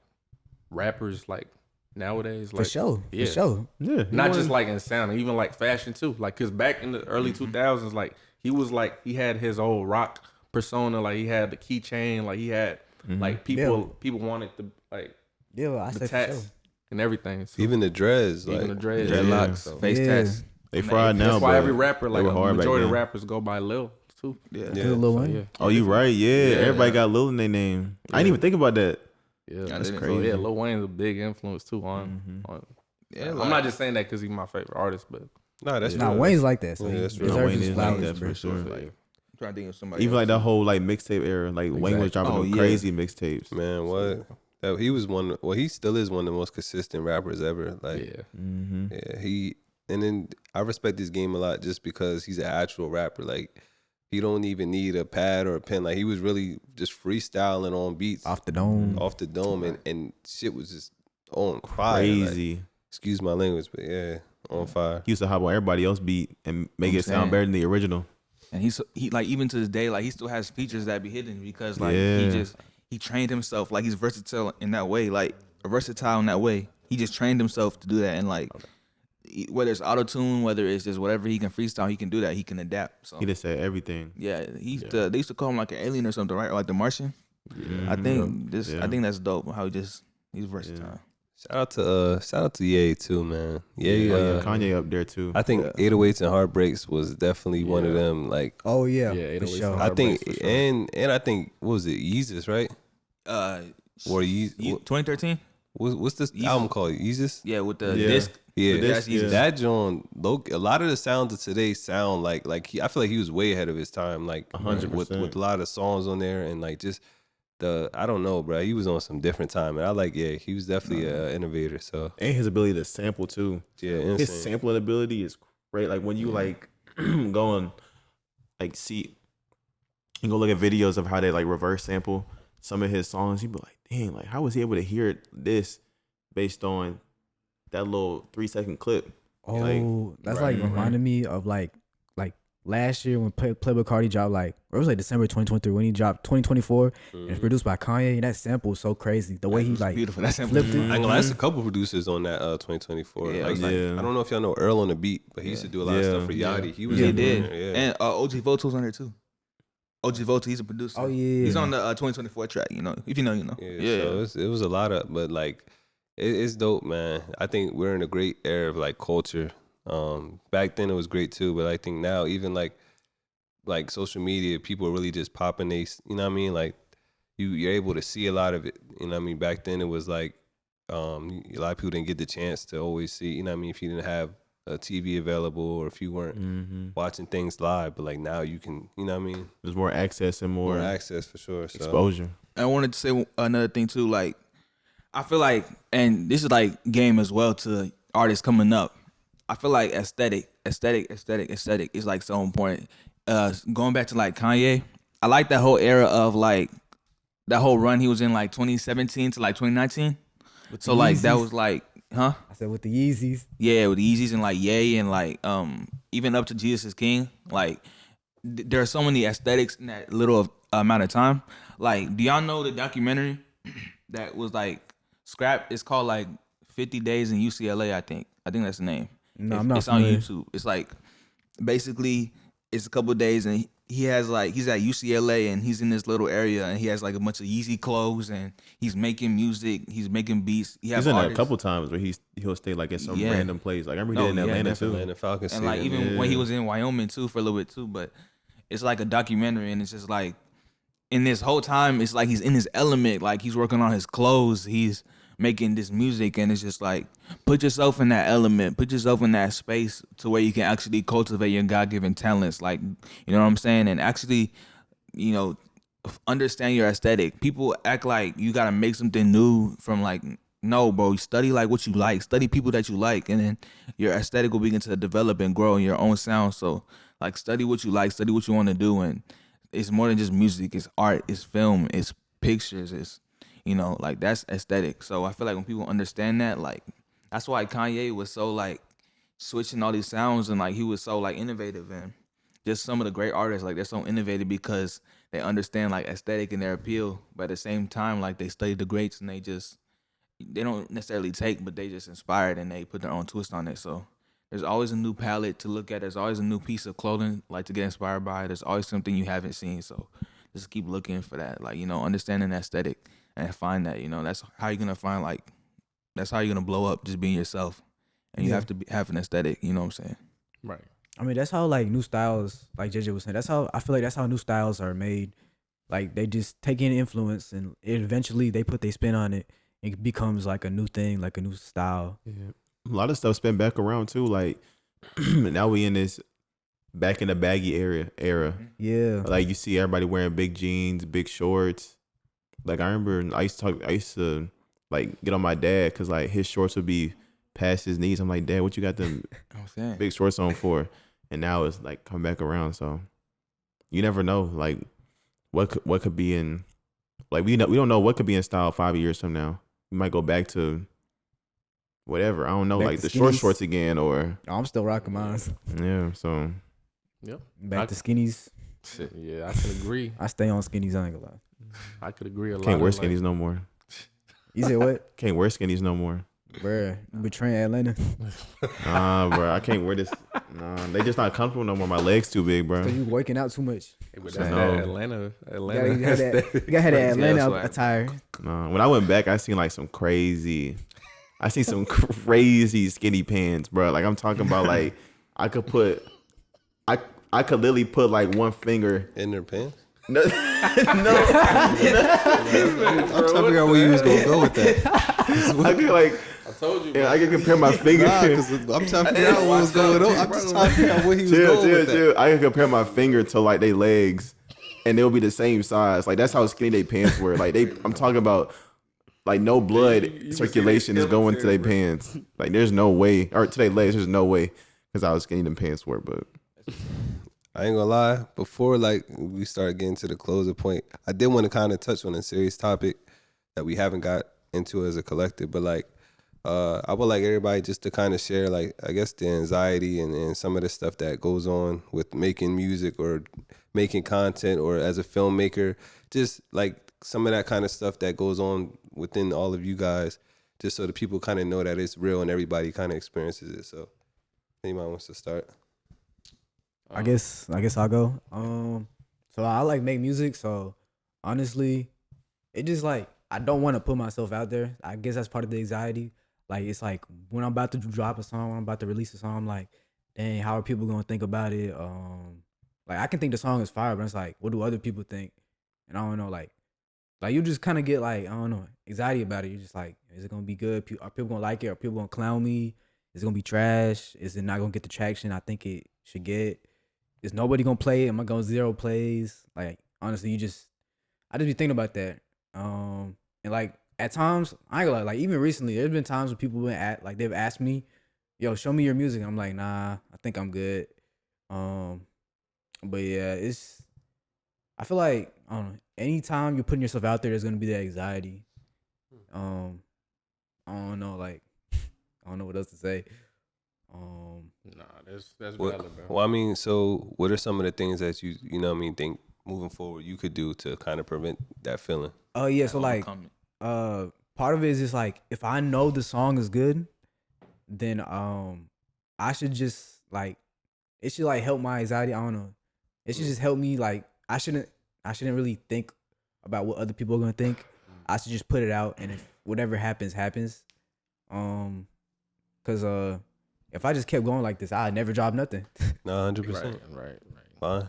rappers like nowadays? Like, For sure. yeah. For sure. Yeah, Not just like in sound, even like fashion too. Like, cause back in the early 2000s, like he was like he had his old rock persona. Like he had the keychain. Like he had like people wanted to like Yeah, well, I the say for tats sure. and everything. So, Even the dreads, even like the dreads, dreadlocks, So, face Yeah. tats. they fried now. that's why but every rapper, they like were a hard back majority of then. rappers, go by Lil too. Yeah. Yeah. Good Lil So, Wayne. yeah. Oh, you right? Yeah, Yeah. everybody got Lil in their name. I didn't even think about that. Yeah, That's So, crazy. yeah, Lil Wayne's a big influence too on. Yeah, I'm like- not just saying that because he's my favorite artist, but nah, that's Nah, real. Wayne's like that. So Yeah, he that's real. deserves Wayne his is like flowers, that bro. for sure. like, I'm trying to think of somebody. Even like else. that whole like mixtape era, like Wayne was dropping Oh, them yeah. crazy mixtapes. Man, what? He was one. Well, he still is one of the most consistent rappers ever. Like, yeah, yeah, he. And then I respect this game a lot just because he's an actual rapper. Like, he don't even need a pad or a pen. Like, he was really just freestyling on beats Off the dome. off the dome, and shit was just on fire. Like, Crazy. excuse my language, but yeah, on fire. He used to hop on everybody else's beat and make I'm it sound saying. better than the original. And he like even to this day, like he still has features that be hidden because like Yeah. he trained himself. Like he's versatile in that way, like versatile in that way. He just trained himself to do that, and like whether it's auto tune, whether it's just whatever he can freestyle, he can do that. He can adapt. So He just said everything. yeah, they used to call him like an alien or something, right? Or like the Martian. I think Yeah. I think that's dope. How he's versatile. Shout out to Ye too, man. Ye, Oh, yeah, Kanye up there too. I think 808s and Heartbreaks was definitely one of them. Like, Oh yeah, Yeah, for 808s sure. and I think, Heartbreaks for sure. and I think what was it, Yeezus, right? Or Yeezus? 2013. What's this Yeezus. album called? Yeezus? Yeah, with the Yeah. disc. Yeah, That's Yeezus. that John. A lot of the sounds of today sound like I feel like he was way ahead of his time. Like 100%. with a lot of songs on there and like just I don't know, bro. He was on some different time, and I like he was definitely an innovator. So and his ability to sample too. yeah, His insane. sampling ability is great. Like when you like go and like see, you go look at videos of how they like reverse sample some of his songs. You be like, dang, like how was he able to hear this based on that little 3-second clip? Oh, Like, that's right, like reminded me of like last year when Playboy Cardi dropped or it was like December 2023 when he dropped 2024 and it's produced by Kanye. And that sample is so crazy. The way he like beautiful. That's flipped it. I ain't gonna lie, there's a couple producers on that 2024. Yeah, like, yeah. I don't know if y'all know Earl on the beat, but he used to do a lot of stuff for Yeah. Yachty. He was He in did. there, yeah. And OG Voto's on there too. OG Voto, he's a producer. Oh yeah, He's on the 2024 track, you know. If you know, you know. Yeah, so it was a lot of, but like, it's dope, man. I think we're in a great era of like culture. Back then it was great too, but I think now even like social media, people are really just popping you know what I mean? Like you're able to see a lot of it. You know what I mean? Back then it was like a lot of people didn't get the chance to always see. You know what I mean? If you didn't have a TV available or if you weren't watching things live, but like now you can. You know what I mean? There's more access and more, More access for sure. So. exposure. I wanted to say another thing too. Like, I feel like, and this is like game as well to artists coming up. I feel like aesthetic is like so important. Going back to like Kanye, I like that whole era of like that whole run he was in like 2017 to like 2019. So like that was like, huh? I said with the Yeezys. Yeah, with the Yeezys and like Ye and like even up to Jesus is King. Like there are so many aesthetics in that little amount of time. Like, do y'all know the documentary that was like scrapped? It's called like 50 Days in UCLA. I think that's the name. No, I'm not It's on familiar. YouTube. It's like basically it's a couple of days and he has like he's at UCLA and he's in this little area and he has like a bunch of Yeezy clothes and he's making music, he's making beats. He's in a couple times where he'll stay like in some random place. Like I remember he did in Atlanta too. Atlanta Falcons. And like even when he was in Wyoming too for a little bit too, but it's like a documentary and it's just like in this whole time it's like he's in his element, like he's working on his clothes, he's making this music, and it's just like put yourself in that element, put yourself in that space to where you can actually cultivate your God-given talents, like, you know what I'm saying, and actually, you know, understand your aesthetic. People act like you gotta make something new from like, no, bro, study like what you like, study people that you like, and then your aesthetic will begin to develop and grow in your own sound. So like study what you like, study what you want to do, and it's more than just music, it's art, it's film, it's pictures, it's, you know, like that's aesthetic. So I feel like when people understand that, like that's why Kanye was so like switching all these sounds and like he was so like innovative, and just some of the great artists, like they're so innovative because they understand like aesthetic and their appeal, but at the same time like they study the greats and they don't necessarily take, but they just inspired and they put their own twist on it. So there's always a new palette to look at. There's always a new piece of clothing like to get inspired by. There's always something you haven't seen. So just keep looking for that, like, you know, understanding the aesthetic and find that, you know, that's how you're gonna find like, that's how you're gonna blow up, just being yourself. And you have to have an aesthetic, you know what I'm saying? Right. I mean, that's how like new styles, like JJ was saying, that's how I feel like that's how new styles are made. Like they just take in influence and eventually they put their spin on it. It becomes like a new thing, like a new style. Yeah. A lot of stuff spin back around too. Like now we in this back in the baggy era. Yeah. Like you see everybody wearing big jeans, big shorts. Like I remember I used to like get on my dad because like his shorts would be past his knees. I'm like, Dad, what you got them big shorts on for? And now it's like come back around. So you never know like what could be in, like we don't know what could be in style 5 years from now. We might go back to whatever. I don't know, back like the short shorts again, or I'm still rocking mine. yeah. So Yep. Back to skinnies. Yeah, I could agree. I stay on skinnies. I ain't gonna lie. I could agree a lot. can't wear skinnies no more. You said what? Can't wear skinnies no more. Bruh, you betraying Atlanta. Bro, I can't wear this. Nah, they just not comfortable no more. My legs too big, bro. So you working out too much. Hey, but I that's know. that Atlanta. You gotta have that Atlanta swag. attire. Nah, when I went back, I seen some crazy skinny pants, bro. Like I'm talking about, like I could literally put like one finger in their pants. No, I'm trying to figure out where you was gonna go with that. I could like. I told you. Yeah, I can compare my finger. Nah, 'cause I'm trying to figure out what was going on. I'm just trying to figure out where he was going with that. I can compare my finger to like they legs, and they'll be the same size. Like that's how skinny they pants were. Like I'm talking about like no blood circulation is going to their pants. Like there's no way, or to their legs. There's no way, because how skinny them pants were. But I ain't gonna lie. Before like we start getting to the closer point, I did want to kind of touch on a serious topic that we haven't got into as a collective. But like, I would like everybody just to kind of share like, I guess, the anxiety and some of the stuff that goes on with making music or making content or as a filmmaker, just like some of that kind of stuff that goes on within all of you guys, just so the people kind of know that it's real and everybody kind of experiences it. So anybody wants to start? I guess I'll go. So I like make music. So honestly, it just like I don't want to put myself out there. I guess that's part of the anxiety. Like it's like when I'm about to drop a song, when I'm about to release a song, I'm like, dang, how are people gonna think about it? Like I can think the song is fire, but it's like, what do other people think? And I don't know, like you just kind of get like, I don't know, anxiety about it. You're just like, is it gonna be good? Are people gonna like it? Are people gonna clown me? Is it gonna be trash? Is it not gonna get the traction I think it should get? Is nobody gonna play it? Am I going 0 plays? Like honestly, I just be thinking about that. And like at times, I ain't gonna lie, like even recently, there's been times when people they've asked me, "Yo, show me your music." I'm like, nah, I think I'm good. But yeah, I feel like I don't know. Anytime you're putting yourself out there, there's gonna be that anxiety. I don't know, like I don't know what else to say. Nah, that's valid, bro. Well, I mean, so what are some of the things that you know what I mean, think moving forward you could do to kind of prevent that feeling? Oh yeah, so like part of it is just like if I know the song is good, then I should just like it should like help my anxiety. I don't know. It should just help me. Like I shouldn't really think about what other people are gonna think. I should just put it out, and if whatever happens, happens. Cause if I just kept going like this, I'd never drop nothing. No, 100%. Right. Fine.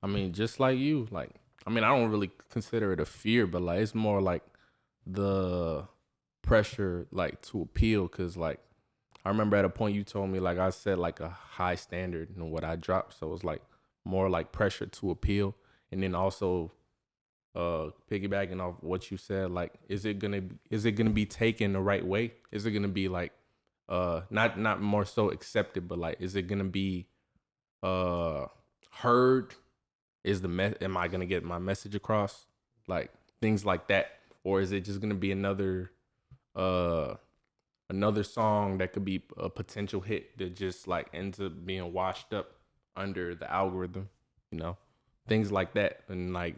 I mean, just like you, like, I mean, I don't really consider it a fear, but like, it's more like the pressure, like, to appeal. Cause like, I remember at a point you told me, like, I set like a high standard in what I dropped. So it's like more like pressure to appeal. And then also, piggybacking off what you said, like, is it gonna be taken the right way? Is it gonna be like, not more so accepted, but like, is it gonna be, heard? Am I gonna get my message across? Like things like that, or is it just gonna be another song that could be a potential hit that just like ends up being washed up under the algorithm? You know, things like that, and like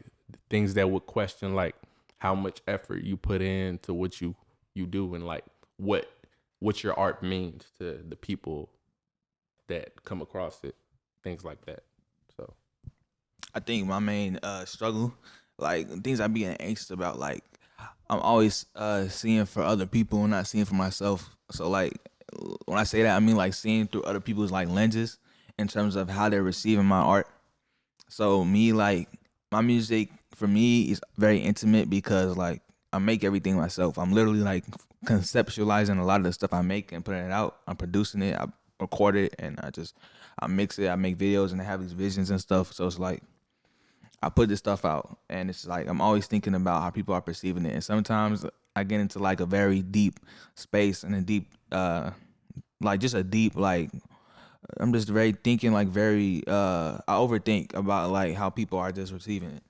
things that would question like how much effort you put into what you do, and like what your art means to the people that come across it, things like that. So I think my main struggle, like things I be anxious about, like I'm always seeing for other people and not seeing for myself. So like when I say that, I mean like seeing through other people's like lenses in terms of how they're receiving my art. So me, like my music for me is very intimate because like I make everything myself. I'm literally like conceptualizing a lot of the stuff I make and putting it out. I'm producing it, I record it, and I mix it. I make videos and I have these visions and stuff. So it's like I put this stuff out, and it's like I'm always thinking about how people are perceiving it. And sometimes I get into like a very deep space and a deep, like just a deep like I'm just very thinking like very I overthink about like how people are just receiving it.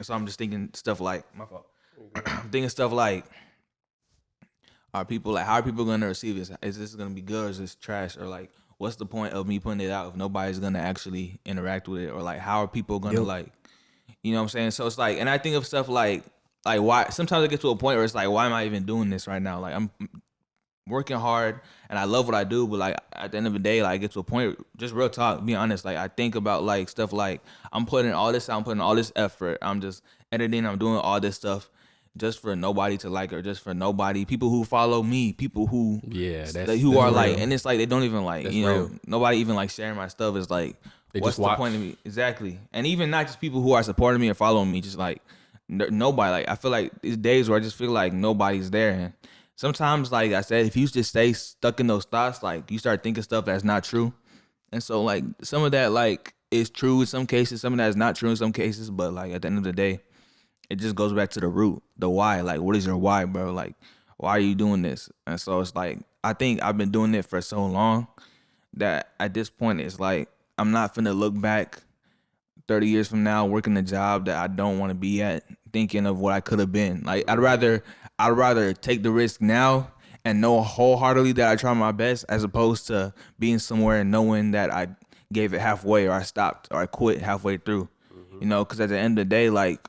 So I'm just thinking stuff like my fault. I'm thinking stuff like how are people gonna receive this? Is this gonna be good or is this trash? Or like what's the point of me putting it out if nobody's gonna actually interact with it? Or like how are people gonna like, you know what I'm saying? So it's like, and I think of stuff like why sometimes I get to a point where it's like, why am I even doing this right now? Like I'm working hard and I love what I do, but like at the end of the day, like I get to a point, just real talk, be honest, like I think about like stuff like I'm putting all this out, I'm putting all this effort, I'm just editing, I'm doing all this stuff just for nobody to like, or just for nobody, people who follow me, people who that's who are real. like, and it's like they don't even like, that's you know, real. nobody even like sharing my stuff is like, They what's just the watch. point of me? Exactly. And even not just people who are supporting me or following me, just like nobody. Like I feel like these days where I just feel like nobody's there. And sometimes, like I said, if you just stay stuck in those thoughts, like you start thinking stuff that's not true. And so like some of that like is true in some cases, some of that is not true in some cases. But like at the end of the day, it just goes back to the root, the why. Like what is your why, bro? Like why are you doing this? And so it's like I think I've been doing it for so long that at this point it's like I'm not finna look back 30 years from now working a job that I don't want to be at, thinking of what I could have been. Like I'd rather take the risk now and know wholeheartedly that I tried my best, as opposed to being somewhere and knowing that I gave it halfway, or I stopped, or I quit halfway through. You know, because at the end of the day, like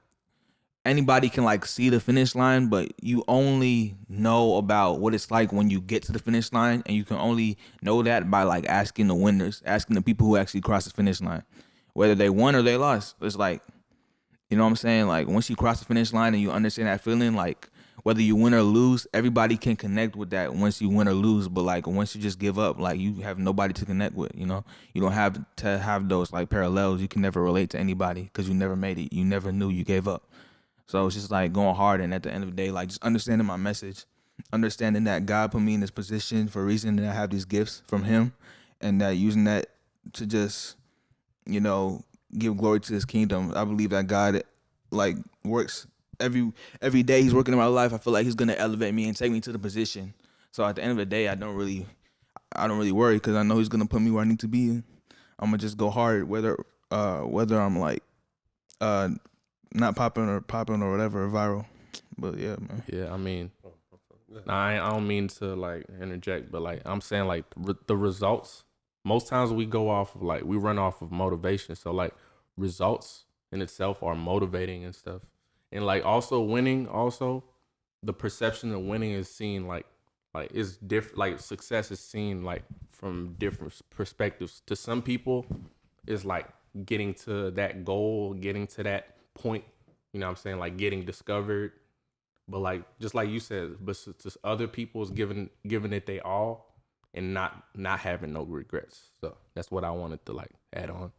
anybody can like see the finish line, but you only know about what it's like when you get to the finish line, and you can only know that by like asking the winners, asking the people who actually cross the finish line, whether they won or they lost. It's like, you know what I'm saying? Like once you cross the finish line and you understand that feeling, like whether you win or lose, everybody can connect with that once you win or lose. But like once you just give up, like you have nobody to connect with, you know? You don't have to have those like parallels. You can never relate to anybody because you never made it. You never knew you gave up. So it's just like going hard, and at the end of the day, like just understanding my message, understanding that God put me in this position for a reason, and I have these gifts from Him, and that using that to just, you know, give glory to His kingdom. I believe that God like works every day. He's working in my life. I feel like He's gonna elevate me and take me to the position. So at the end of the day, I don't really worry, because I know He's gonna put me where I need to be. I'm gonna just go hard, whether I'm like not popping or whatever, or viral. But yeah, man. Yeah, I mean, I don't mean to like interject, but like I'm saying, like the results. Most times we go off of like we run off of motivation. So like results in itself are motivating and stuff. And like also winning, also the perception of winning is seen like is different. Like success is seen like from different perspectives. To some people, it's like getting to that goal, getting to that point, you know what I'm saying, like getting discovered. But like just like you said, but to other people's giving it they all and not having no regrets. So that's what I wanted to like add on.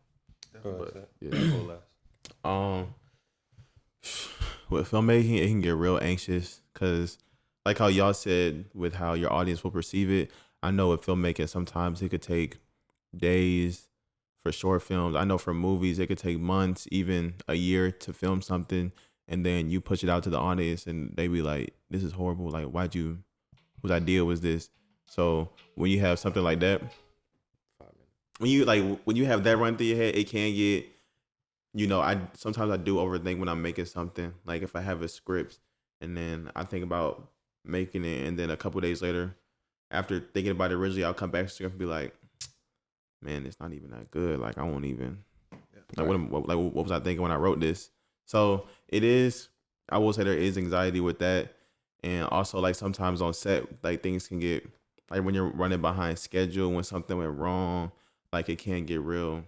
But, yeah. With filmmaking, it can get real anxious because, like how y'all said, with how your audience will perceive it. I know with filmmaking, sometimes it could take days for short films. I know for movies, it could take months, even a year to film something, and then you push it out to the audience, and they be like, "This is horrible. Like, whose idea was this?" So when you have something like that, when you have that run through your head, it can get, I sometimes I do overthink when I'm making something. Like if I have a script and then I think about making it, and then a couple days later, after thinking about it originally, I'll come back to the script and be like, man, it's not even that good. Like I won't even what was I thinking when I wrote this? So it is. I will say there is anxiety with that, and also like sometimes on set, like things can get like when you're running behind schedule, when something went wrong, like it can get real.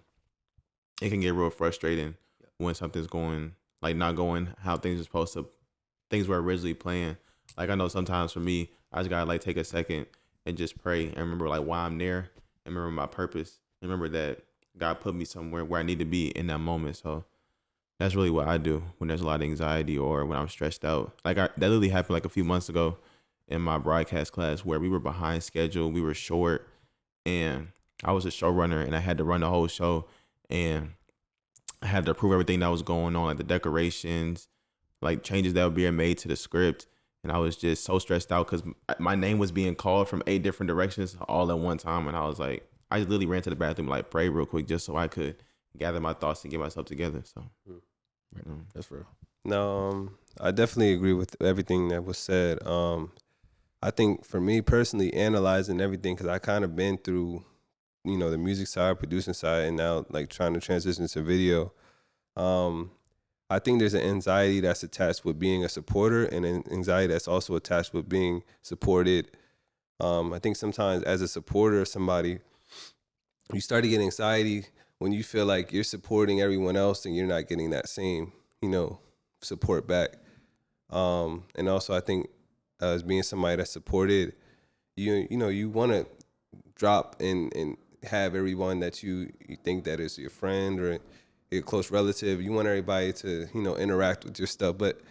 It can get real frustrating when something's going like not going how things were originally planned. Like I know sometimes for me, I just gotta like take a second and just pray and remember like why I'm there and remember my purpose. And remember that God put me somewhere where I need to be in that moment. So that's really what I do when there's a lot of anxiety or when I'm stressed out. Like that literally happened like a few months ago in my broadcast class where we were behind schedule, we were short, and I was a showrunner and I had to run the whole show, and I had to approve everything that was going on, like the decorations, like changes that were being made to the script. And I was just so stressed out because my name was being called from 8 different directions all at one time. And I was like, I just literally ran to the bathroom, like pray real quick just so I could gather my thoughts and get myself together. So that's real. No, I definitely agree with everything that was said. I think for me personally, analyzing everything, because I kind of been through, the music side, producing side, and now like trying to transition to video. I think there's an anxiety that's attached with being a supporter and an anxiety that's also attached with being supported. I think sometimes as a supporter of somebody, you start to get anxiety when you feel like you're supporting everyone else and you're not getting that same, support back. And also I think as being somebody that's supported, you want to drop and have everyone that you think that is your friend or your close relative. You want everybody to, interact with your stuff. But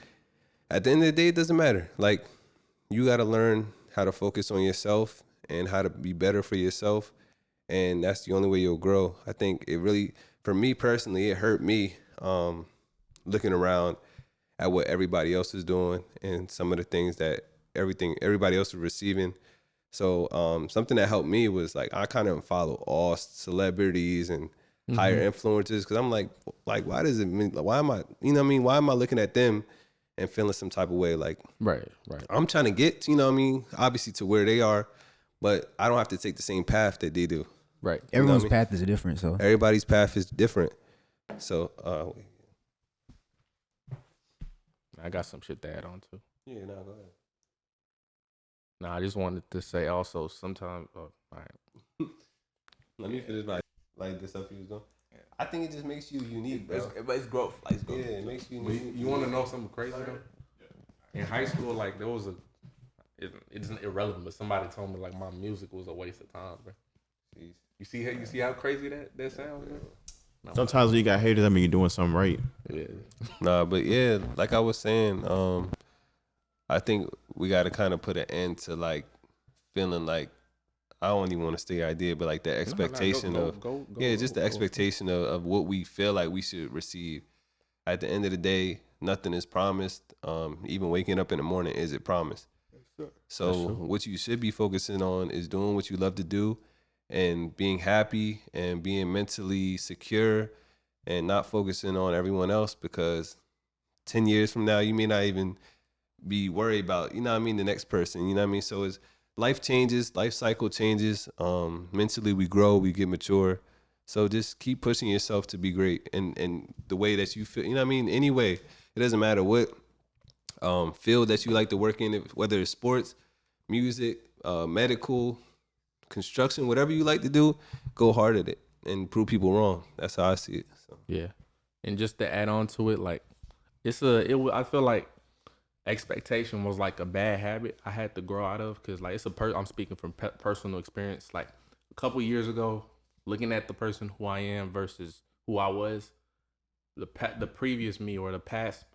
at the end of the day, it doesn't matter. Like, you got to learn how to focus on yourself and how to be better for yourself. And that's the only way you'll grow. I think it really, for me personally, it hurt me looking around at what everybody else is doing and some of the things that everybody else is receiving. So something that helped me was like I kind of follow all celebrities and higher influencers because I'm like why does it mean? Why am I? Why am I looking at them and feeling some type of way? Like right. I'm trying to get obviously to where they are, but I don't have to take the same path that they do. Right. Everyone's path is different, so everybody's path is different. So I got some shit to add on too. Yeah, no, go ahead. No, I just wanted to say also sometimes. All right. Let me finish like the stuff he was doing. I think it just makes you unique, bro. It's growth. Like, it's growth. Yeah, it makes you unique. You want to know something crazy though? In high school, like there was it's irrelevant, but somebody told me like my music was a waste of time, bro. Jeez. You see how crazy that sounds, bro? No. Sometimes when you got haters, I mean you're doing something right. Yeah. Nah, but yeah, like I was saying, I think we got to kind of put an end to like feeling like I don't even want to say idea, but like the expectation just the expectation of what we feel like we should receive. At the end of the day, nothing is promised. Even waking up in the morning, is it promised? So what you should be focusing on is doing what you love to do and being happy and being mentally secure and not focusing on everyone else, because 10 years from now, you may not even be worried about, the next person, So it's life changes, life cycle changes. Mentally we grow, we get mature. So just keep pushing yourself to be great and the way that you feel, Anyway, it doesn't matter what field that you like to work in, whether it's sports, music, medical, construction, whatever you like to do, go hard at it. and prove people wrong. That's how I see it. So. Yeah, and just to add on to it, like I feel like expectation was like a bad habit I had to grow out of, because like I'm speaking from personal experience. Like a couple years ago, looking at the person who I am versus who I was, the previous me or my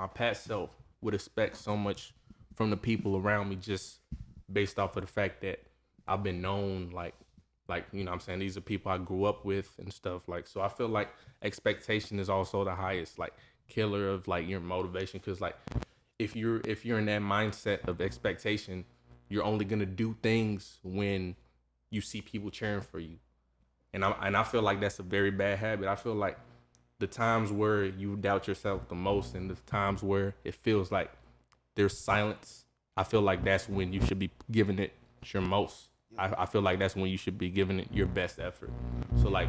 past self would expect so much from the people around me, just based off of the fact that I've been known, like you know what I'm saying, these are people I grew up with and stuff. Like, so I feel like expectation is also the highest like killer of like your motivation, because like if you're in that mindset of expectation, you're only gonna do things when you see people cheering for you. And I feel like that's a very bad habit. I feel like the times where you doubt yourself the most and the times where it feels like there's silence, I feel like that's when you should be giving it your most. I feel like that's when you should be giving it your best effort. So like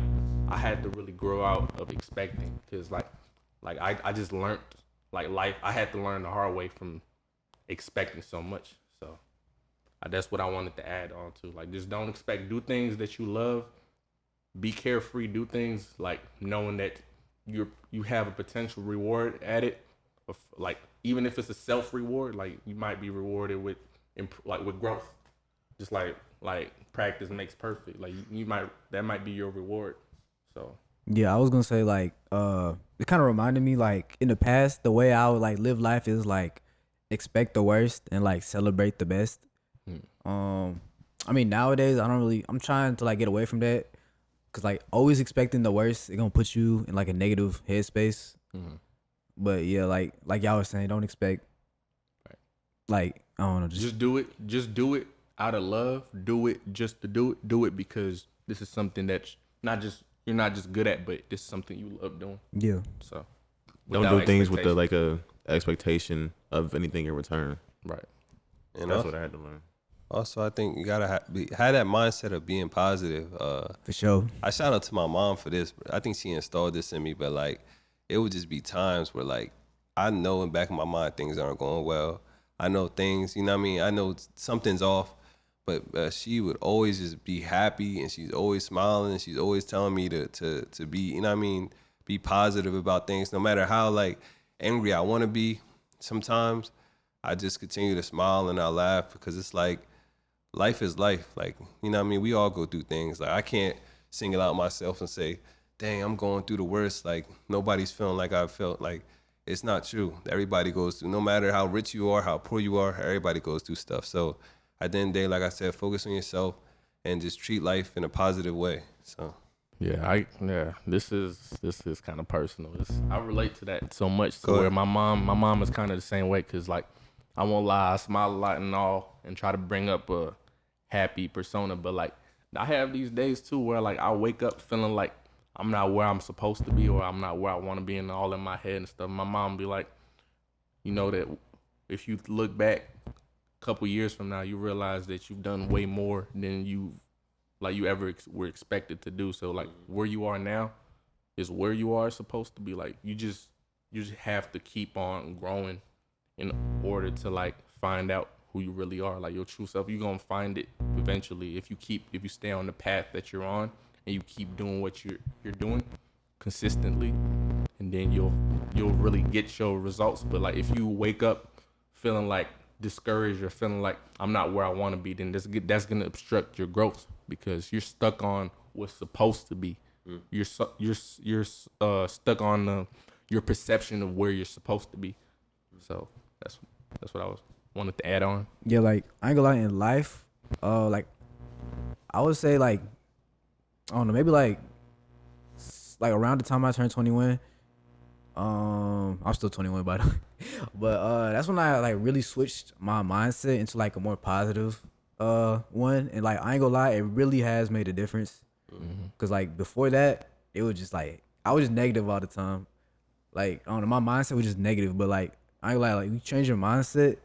I had to really grow out of expecting, because like I just learned like life. I had to learn the hard way from expecting so much. So that's what I wanted to add on to. Like, just don't expect. Do things that you love. Be carefree. Do things like knowing that you have a potential reward at it. Like, even if it's a self reward, like you might be rewarded with growth. Just like practice makes perfect. Like that might be your reward. So yeah, I was gonna say like it kind of reminded me like in the past the way I would like live life is like expect the worst and like celebrate the best. I mean nowadays I'm trying to like get away from that, because like always expecting the worst, it's gonna put you in like a negative headspace. But yeah, like y'all were saying, don't expect like I don't know, just do it out of love. Do it just to do it. Do it because this is something that's you're not just good at, but this is something you love doing. Yeah. So don't do things with a expectation of anything in return. Right. And that's what I had to learn. Also, I think you gotta have that mindset of being positive. For sure. I shout out to my mom for this. I think she installed this in me, but like it would just be times where like I know in the back of my mind things aren't going well. I know things, you know what I mean? I know something's off, but she would always just be happy, and she's always smiling, and she's always telling me to be, you know what I mean, be positive about things, no matter how like angry I want to be. Sometimes I just continue to smile and I laugh, because it's like life is life. Like, you know what I mean? We all go through things. Like I can't single out myself and say, dang, I'm going through the worst. Like nobody's feeling like I felt. Like it's not true. Everybody goes through, no matter how rich you are, how poor you are, everybody goes through stuff. So at the end of the day, like I said, focus on yourself and just treat life in a positive way. So this is kind of personal. I relate to that so much. To where my mom is kind of the same way, because like I won't lie, I smile a lot and all and try to bring up a happy persona, but like I have these days too where like I wake up feeling like I'm not where I'm supposed to be, or I'm not where I want to be, and all in my head and stuff. My mom be like, you know that if you look back a couple years from now, you realize that you've done way more than you ever were expected to do. So like where you are now is where you are supposed to be. Like you just have to keep on growing in order to like find out who you really are, like your true self. You're gonna find it eventually if you stay on the path that you're on and you keep doing what you're doing consistently, and then you'll really get your results. But like if you wake up feeling like discouraged or feeling like I'm not where I want to be, then that's gonna obstruct your growth, because you're stuck on what's supposed to be. You're stuck on your perception of where you're supposed to be. So that's what I wanted to add on. Yeah, like I ain't gonna lie, in life, like I would say like I don't know, maybe like around the time I turned 21. I'm still 21 by the way, but that's when I like really switched my mindset into like a more positive one, and like I ain't gonna lie, it really has made a difference. Cause like before that, it was just like I was just negative all the time. Like I don't know, my mindset was just negative, but like I ain't gonna lie, like you change your mindset,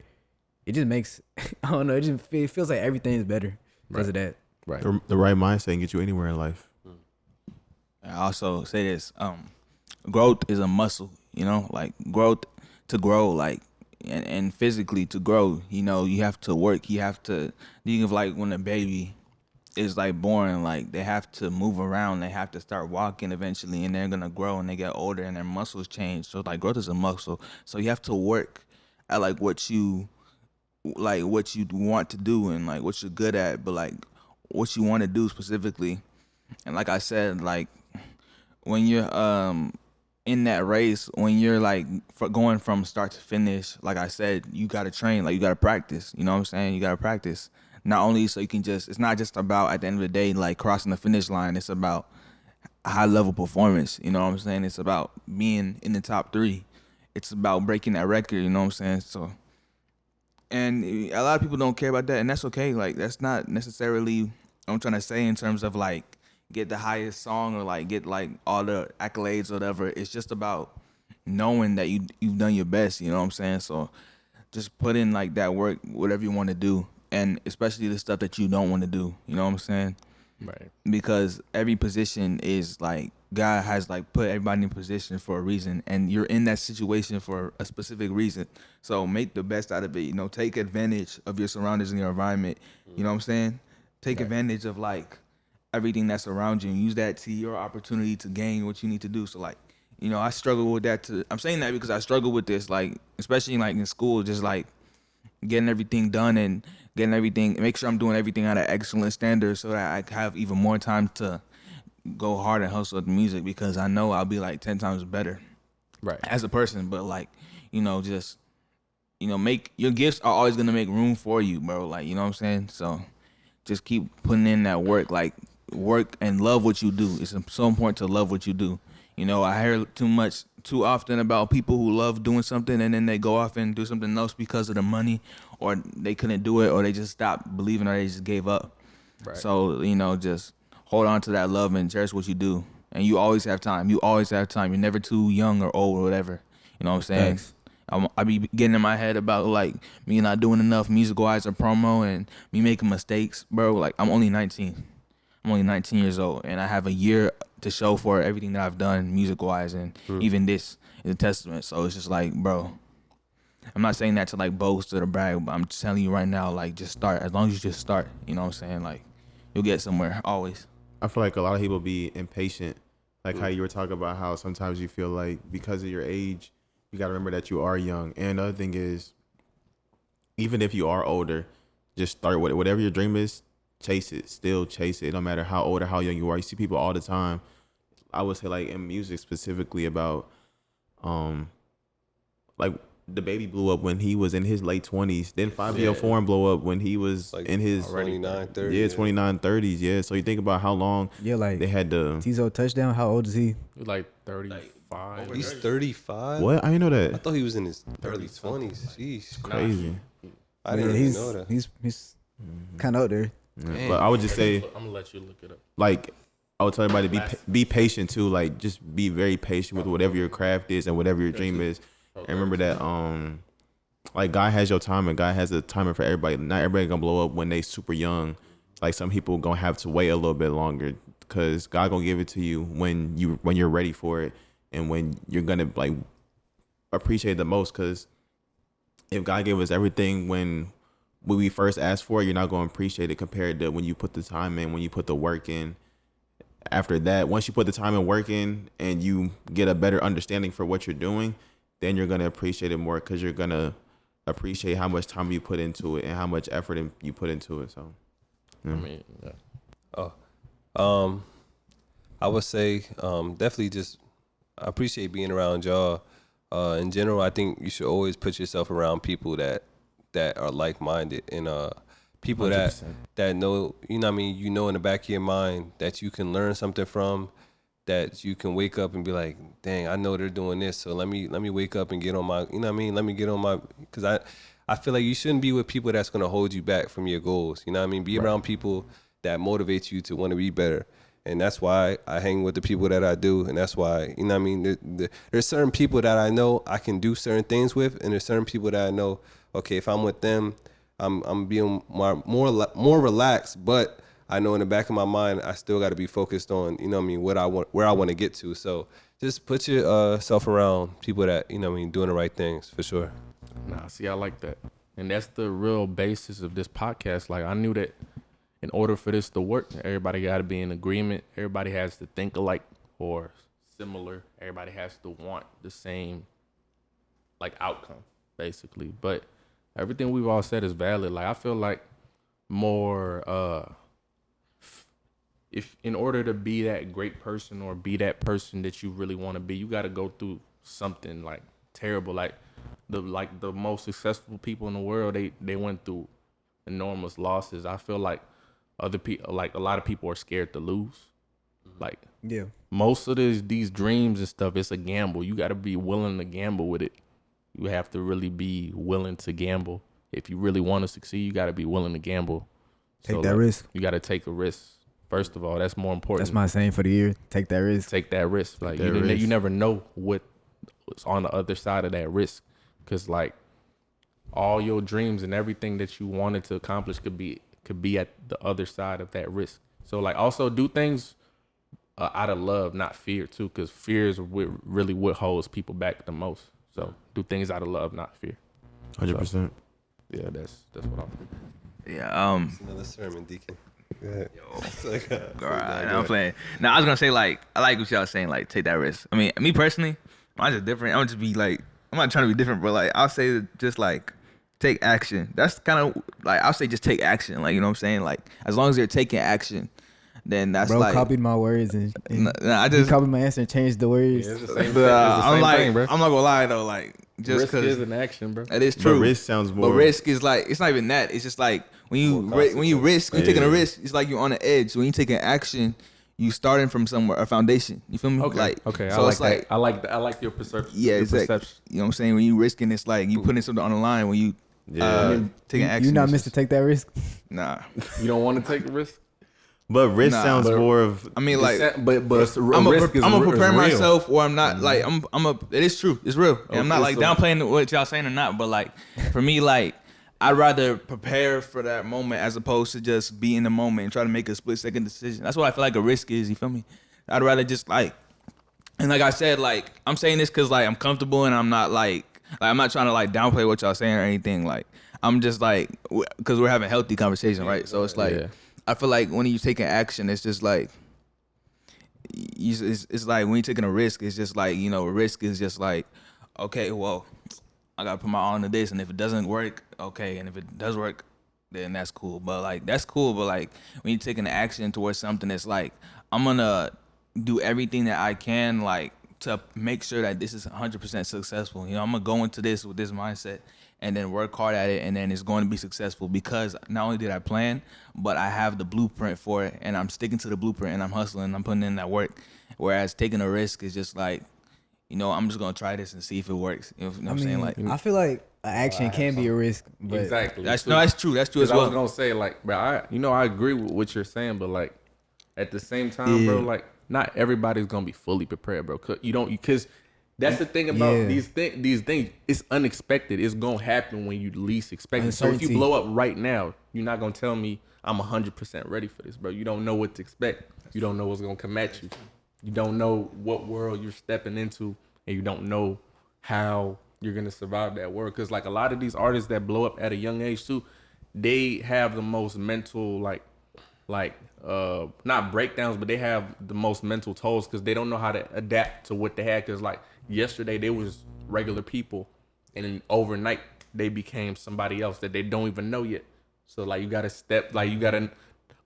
it just makes I don't know, it feels like everything is better because of that. Right. The right mindset can get you anywhere in life. I also say this, growth is a muscle, you know, like growth to grow, like, and physically to grow, you know, you have to work, you have to, think of like when a baby is like boring. Like they have to move around, they have to start walking eventually, and they're gonna grow and they get older and their muscles change. So like growth is a muscle. So you have to work at like what you want to do and like what you're good at, but like what you want to do specifically. And like I said, like when you're in that race, when you're like going from start to finish, like I said, you gotta train, like you gotta practice. You know what I'm saying? You gotta practice. Not only so you can just, it's not just about at the end of the day like crossing the finish line. It's about high level performance. You know what I'm saying? It's about being in the top 3. It's about breaking that record. You know what I'm saying? So, and a lot of people don't care about that, and that's okay. Like that's not necessarily what I'm trying to say in terms of like get the highest song or like get like all the accolades or whatever. It's just about knowing that you've done your best. You know what I'm saying? So just put in like that work, whatever you want to do, and especially the stuff that you don't want to do. You know what I'm saying? Right. Because every position is like God has like put everybody in position for a reason, and you're in that situation for a specific reason. So make the best out of it. You know, take advantage of your surroundings and your environment. You know what I'm saying? Take advantage of like everything that's around you and use that to your opportunity to gain what you need to do. So like, you know, I struggle with that too. I'm saying that because I struggle with this, like especially like in school, just like getting everything done and getting everything, make sure I'm doing everything at an excellent standard so that I have even more time to go hard and hustle at the music, because I know I'll be like 10 times better as a person. But like, you know, just, you know, make your gifts are always going to make room for you, bro. Like, you know what I'm saying? So just keep putting in that work, like work and love what you do. It's so important to love what you do. You know, I hear too often about people who love doing something and then they go off and do something else because of the money, or they couldn't do it, or they just stopped believing, or they just gave up. Right. So, you know, just hold on to that love and cherish what you do. And you always have time. You always have time. You're never too young or old or whatever. You know what I'm saying? Thanks. I be getting in my head about like me not doing enough music-wise or promo and me making mistakes, bro. Like I'm only 19. I'm only 19 years old, and I have a year to show for everything that I've done music-wise, and even this is a testament. So it's just like, bro, I'm not saying that to like boast or to brag, but I'm just telling you right now, like just start. As long as you just start, you know what I'm saying? Like you'll get somewhere always. I feel like a lot of people be impatient, like how you were talking about how sometimes you feel like because of your age, you got to remember that you are young. And another thing is, even if you are older, just start with it. Whatever your dream is, chase it. Still chase it. No matter how old or how young you are. You see people all the time. I would say like in music specifically about, like the baby blew up when he was in his late 20s. Then 5 Foreign blow up when he was like in his 29, 30. Yeah, 29, 30s. Yeah. So you think about how long like they had to. Tizo touchdown. How old is he? Like 35. He's 35? What? I didn't know that. I thought he was in his early 20s. Jeez. Crazy. I didn't even know that. He's kind of out there. Yeah. But I would just say, I'm gonna let you look it up. Like, I would tell everybody to be patient too. Like, just be very patient with whatever your craft is and whatever your dream is. And remember that, like God has your time and God has a timer for everybody. Not everybody gonna blow up when they super young. Like some people gonna have to wait a little bit longer because God gonna give it to you when you're ready for it and when you're gonna like appreciate it the most. Because if God gave us everything when we first asked for it, you're not gonna appreciate it compared to when you put the time in, when you put the work in. After that, once you put the time and work in and you get a better understanding for what you're doing, then you're gonna appreciate it more because you're gonna appreciate how much time you put into it and how much effort you put into it. So, yeah. I mean, I would say definitely just I appreciate being around y'all. In general, I think you should always put yourself around people that are like-minded and people 100%. that know, you know what I mean, you know in the back of your mind that you can learn something from, that you can wake up and be like, dang, I know they're doing this, so let me wake up and get on my, you know what I mean, let me get on my, because I feel like you shouldn't be with people that's going to hold you back from your goals, you know what I mean, be around people that motivate you to want to be better. And that's why I hang with the people that I do. And that's why, you know what I mean, there's certain people that I know I can do certain things with. And there's certain people that I know, okay, if I'm with them, I'm being more relaxed. But I know in the back of my mind, I still got to be focused on, you know what I mean, where I want to get to. So just put yourself around people that, you know what I mean, doing the right things for sure. Nah, see, I like that. And that's the real basis of this podcast. Like, I knew that in order for this to work, everybody got to be in agreement. Everybody has to think alike or similar. Everybody has to want the same like outcome, basically. But everything we've all said is valid. Like I feel like more if in order to be that great person or be that person that you really want to be, you got to go through something like terrible. Like the most successful people in the world, they went through enormous losses. I feel like other people, like a lot of people, are scared to lose. Like Yeah. most of these dreams and stuff, it's a gamble. You got to be willing to gamble with it. You have to really be willing to gamble. If you really want to succeed, you got to be willing to gamble. Take that risk. You got to take a risk. First of all, that's more important. That's my saying for the year. Take that risk. Take that risk. Like risk. you never know what's on the other side of that risk, because like all your dreams and everything that you wanted to accomplish could be at the other side of that risk. So like also do things out of love, not fear too, because fear is really what holds people back the most. So do things out of love, not fear. 100%. Yeah, that's what I'm thinking. Yeah. It's another sermon, Deacon. Go ahead. All right, I'm playing. Now I was gonna say like I like what y'all saying, like take that risk. I mean, me personally, I'm just different. I'm just be like I'm not trying to be different, but like I'll say just like take action. That's kind of like I'll say just take action. Like you know what I'm saying. Like as long as you're taking action, then that's Bro like. copied my words and I he just. copied my answer and changed the words. Yeah, it's the same, But, I'm like thing, bro. I'm not gonna lie though, like just Risk because is an action, bro. that is true. But risk sounds more. But risk is like it's not even that. It's just like when you risk, when you're taking a risk, it's like you're on the edge. When you're taking action, you starting from somewhere, a foundation. You feel me? Okay. Like, Okay. So it's like I like your perception. yeah, your it's like perception. you know what I'm saying. When you risking, it's like you putting something on the line. When you taking action, You not it's missed to just- take that risk. Nah, You don't want to take a risk. But risk Nah, sounds but- more of. I mean like but I'm gonna prepare myself, or I'm not like I'm a. It is true. It's real. And I'm not like downplaying what y'all saying or not, but like for me, like I'd rather prepare for that moment as opposed to just be in the moment and try to make a split second decision. That's what I feel like a risk is. You feel me? I'd rather just like, and like I said, like I'm saying this because like I'm comfortable and I'm not like I'm not trying to like downplay what y'all saying or anything. Like I'm just like because we're having healthy conversation, right? So it's like. Yeah. I feel like when you're taking action, it's just like, it's like when you're taking a risk, it's just like, you know, risk is just like, okay, well, I got to put my all into this. And if it doesn't work, okay. And if it does work, then that's cool. But like, that's cool. But like, when you're taking action towards something, it's like, I'm going to do everything that I can, like, to make sure that this is 100% successful. You know, I'm going to go into this with this mindset and then work hard at it, and then it's going to be successful because not only did I plan, but I have the blueprint for it, and I'm sticking to the blueprint, and I'm hustling, I'm putting in that work. Whereas taking a risk is just like, you know, I'm just going to try this and see if it works. You know what I'm saying? Like, I feel like an action can be a risk, but Exactly. that's true. That's true as I was well. gonna say like, bro, I agree with what you're saying, but like at the same time, bro, like not everybody's gonna be fully prepared, bro. Because that's the thing about these things. It's unexpected. It's gonna happen when you least expect it. So if you Uncertainty. blow up right now, you're not gonna tell me I'm 100% ready for this, bro. You don't know what to expect. You don't know what's gonna come at you. You don't know what world you're stepping into, and you don't know how you're gonna survive that world. Because like a lot of these artists that blow up at a young age too, they have the most mental not breakdowns, but they have the most mental tolls because they don't know how to adapt to what they had. Because like yesterday they was regular people, and then overnight they became somebody else that they don't even know yet. So like you gotta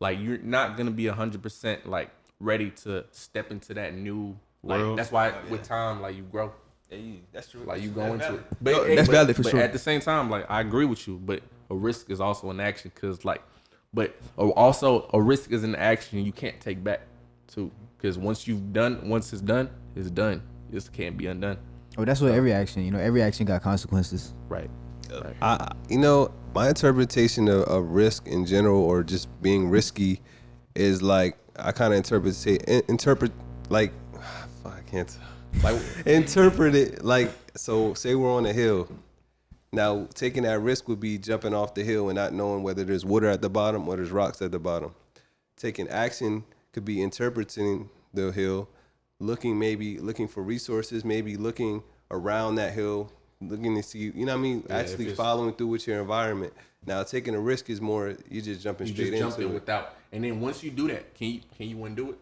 you're not gonna be 100% like ready to step into that new like World. that's why with time like you grow. That's true. Like you go into it. That's valid for but sure. at the same time, like I agree with you, but a risk is also an action because like, also a risk is an action you can't take back too. Because once it's done, it's done. It can't be undone. oh, that's what every action. You know, every action got consequences. Right. You know, my interpretation of risk in general, or just being risky, is like I kind of interpret like I can't Like interpret it like, so say we're on a hill. Now taking that risk would be jumping off the hill and not knowing whether there's water at the bottom or there's rocks at the bottom. Taking action could be interpreting the hill, looking for resources, maybe looking around that hill, looking to see, you know what I mean, actually it's- following through with your environment. Now taking a risk is more you just jumping You straight just jump into in it. without, and then once you do that, can you undo it?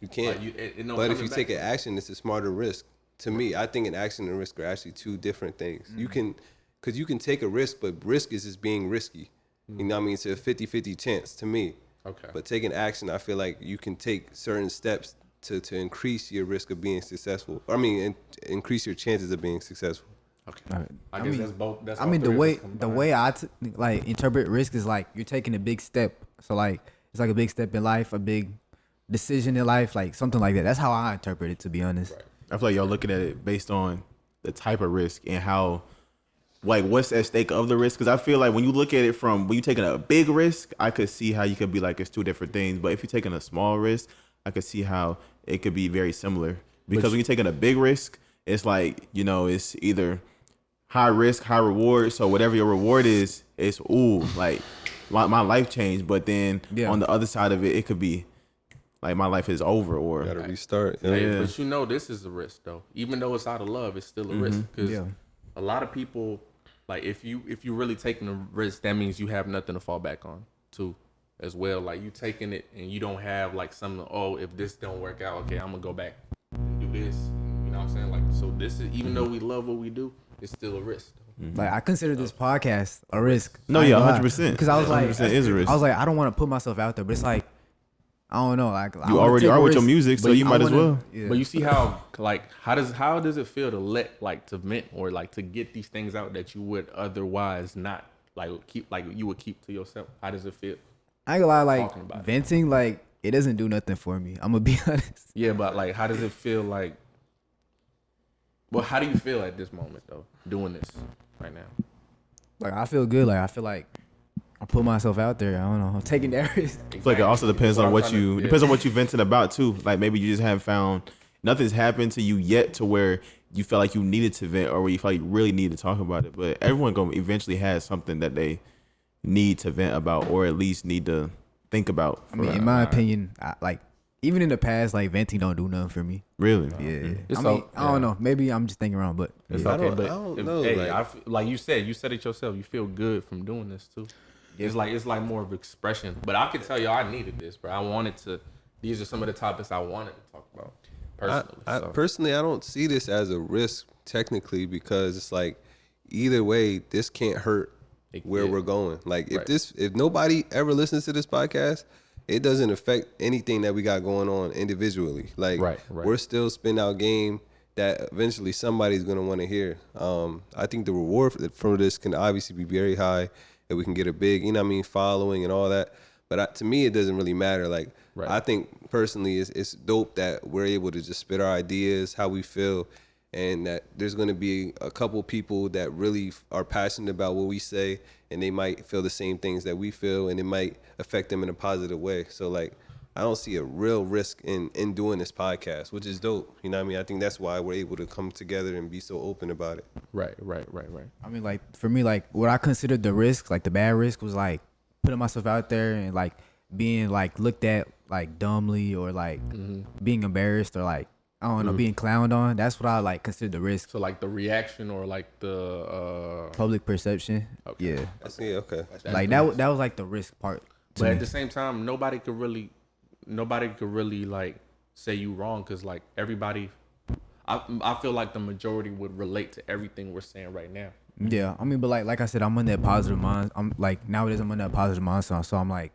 You can't. Like, it no but if coming you back. take an action, it's a smarter risk. To me, I think an action and risk are actually two different things. You can, because you can take a risk, but risk is just being risky. You know what I mean? It's a 50-50 chance to me. Okay. But taking action, I feel like you can take certain steps to increase your risk of being successful. Increase your chances of being successful. Okay. I guess that's both. That's I all mean, three of us the combined. way like interpret risk is like you're taking a big step. So like it's like a big step in life, a big decision in life, like something like that. That's how I interpret it, to be honest. Right. I feel like y'all looking at it based on the type of risk and how, like, what's at stake of the risk. Because I feel like when you look at it from when you're taking a big risk, I could see how you could be like it's two different things. But if you're taking a small risk, I could see how it could be very similar. Because when you're taking a big risk, it's like, you know, it's either high risk, high reward. So whatever your reward is, it's like my life changed. But then on the other side of it, it could be like my life is over or Got to restart. Hey, but you know this is a risk though. Even though it's out of love, it's still a risk because a lot of people, like if you really taking a risk, that means you have nothing to fall back on too, as well. Like you taking it and you don't have like something. Oh, if this don't work out, okay, I'm gonna go back and do this. You know what I'm saying? Like so, this is even though we love what we do, it's still a risk. Like I consider this podcast a risk. No, I ain't yeah, gonna lie. 100%. Because I was like, 100% is a risk. I was like, I don't want to put myself out there, but it's like, I don't know. Like I you wanna already take a are with your risk, music, so but you I might as wanna- well. Yeah. But you see how like how does it feel to let like to vent or like to get these things out that you would otherwise not like keep like you would keep to yourself? How does it feel? I ain't gonna lie, like talking about it. venting, like it doesn't do nothing for me. I'm gonna be honest. Yeah, but like how does it feel like? Well, how do you feel at this moment though, doing this right now? Like I feel good. Like I feel like I put myself out there. I don't know. I'm taking that risk. I feel like it also depends on what you yeah. depends on what you venting about too. Like maybe you just haven't found nothing's happened to you yet to where you felt like you needed to vent or where you felt like you really need to talk about it. But everyone gonna eventually have something that they need to vent about or at least need to think about. I mean, in my opinion, like even in the past, like venting don't do nothing for me. Really? Yeah. It's I mean, so- I don't know. Maybe I'm just thinking wrong, but It's yeah. okay, I but don't if, know, hey, like- like you said it yourself. You feel good from doing this too. It's like more of expression. But I could tell you, I needed this, bro. I wanted to. These are some of the topics I wanted to talk about personally. Personally, I don't see this as a risk technically because it's like either way, this can't hurt where we're going. Like if nobody ever listens to this podcast, it doesn't affect anything that we got going on individually. Like we're still spinning out game that eventually somebody's gonna want to hear. I think the reward from this can obviously be very high, and we can get a big, you know what I mean, following and all that. But to me, it doesn't really matter. Like I think personally, it's dope that we're able to just spit our ideas, how we feel, and that there's going to be a couple people that really are passionate about what we say, and they might feel the same things that we feel, and it might affect them in a positive way. So like, I don't see a real risk in doing this podcast, which is dope. You know what I mean? I think that's why we're able to come together and be so open about it. Right. I mean, like for me, like what I considered the risk, like the bad risk, was like putting myself out there and like being like looked at like dumbly or like being embarrassed or like I don't know, being clowned on. That's what I like consider the risk. So like the reaction or like the Public perception. Okay. Yeah. I see. Okay. Like that was like the risk part. But at the same time, nobody could really like say you wrong because like everybody, I feel like the majority would relate to everything we're saying right now. Yeah, I mean, but like I said, I'm on that positive mind. I'm like nowadays I'm on that positive mindset, so I'm like,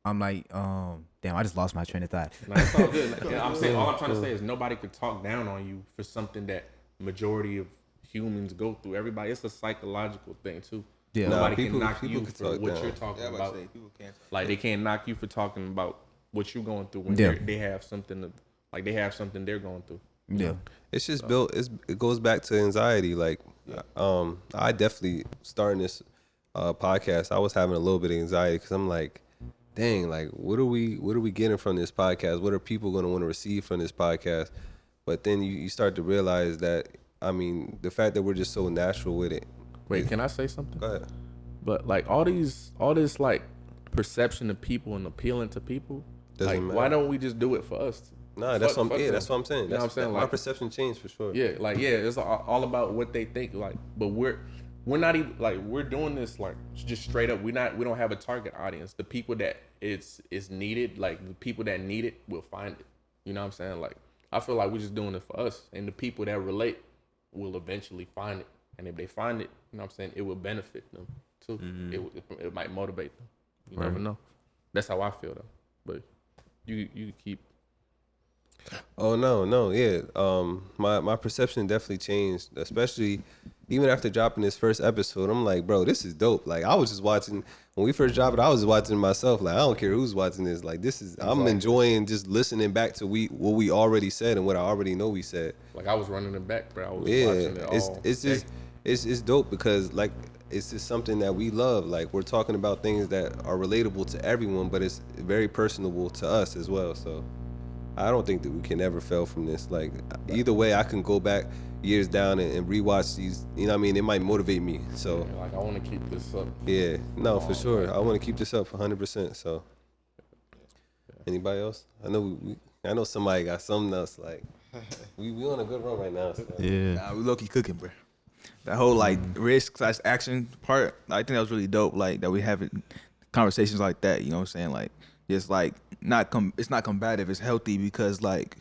damn, I just lost my train of thought. No, it's all good. Like, all I'm trying to say is nobody could talk down on you for something that majority of humans go through. Everybody, it's a psychological thing too. Yeah, Nobody can knock people you can for talk what down. you're talking Yeah, about. people can't. Like they can't knock you for talking about what you're going through when Yeah. they have something they're going through. yeah. It's just built. It goes back to anxiety. Like, I definitely starting this podcast. I was having a little bit of anxiety because I'm like, dang, like what are we getting from this podcast? What are people going to want to receive from this podcast? But then you start to realize that, I mean, the fact that we're just so natural with it. Wait, can I say something? Go ahead. But like all this like perception of people and appealing to people, Doesn't like matter. why don't we just do it for us? Nah, that's Fuck what I'm. Yeah, them. that's what I'm saying. You know what I'm saying? My Like- perception changed for sure. Yeah, like it's all about what they think. Like, but we're not even like we're doing this like just straight up. We don't have a target audience. The people that it's needed, like the people that need it will find it. You know what I'm saying? Like I feel like we're just doing it for us, and the people that relate will eventually find it. And if they find it, you know what I'm saying, it will benefit them too. It might motivate them. You never know. That's how I feel though. But you keep. Oh no, yeah. My perception definitely changed, especially even after dropping this first episode. I'm like, bro, this is dope. Like I was just watching when we first dropped it. I was watching myself. Like I don't care who's watching this. Like this is I'm enjoying just listening back to what we already said and what I already know we said. Like I was running it back, bro. I was watching it all. It's just it's dope because like it's just something that we love. Like we're talking about things that are relatable to everyone, but it's very personable to us as well. So. I don't think that we can ever fail from this. Like either way, I can go back years down and rewatch these. You know what I mean? It might motivate me. So like I want to keep this up. Yeah, no, for sure. I want to keep this up 100%. So anybody else? I know somebody got something else. Like we on a good run right now. So. Yeah. Nah, we low-key cooking, bro. That whole like risk/action part, I think that was really dope. Like that we having conversations like that. You know what I'm saying? Like just like it's not combative. It's healthy because like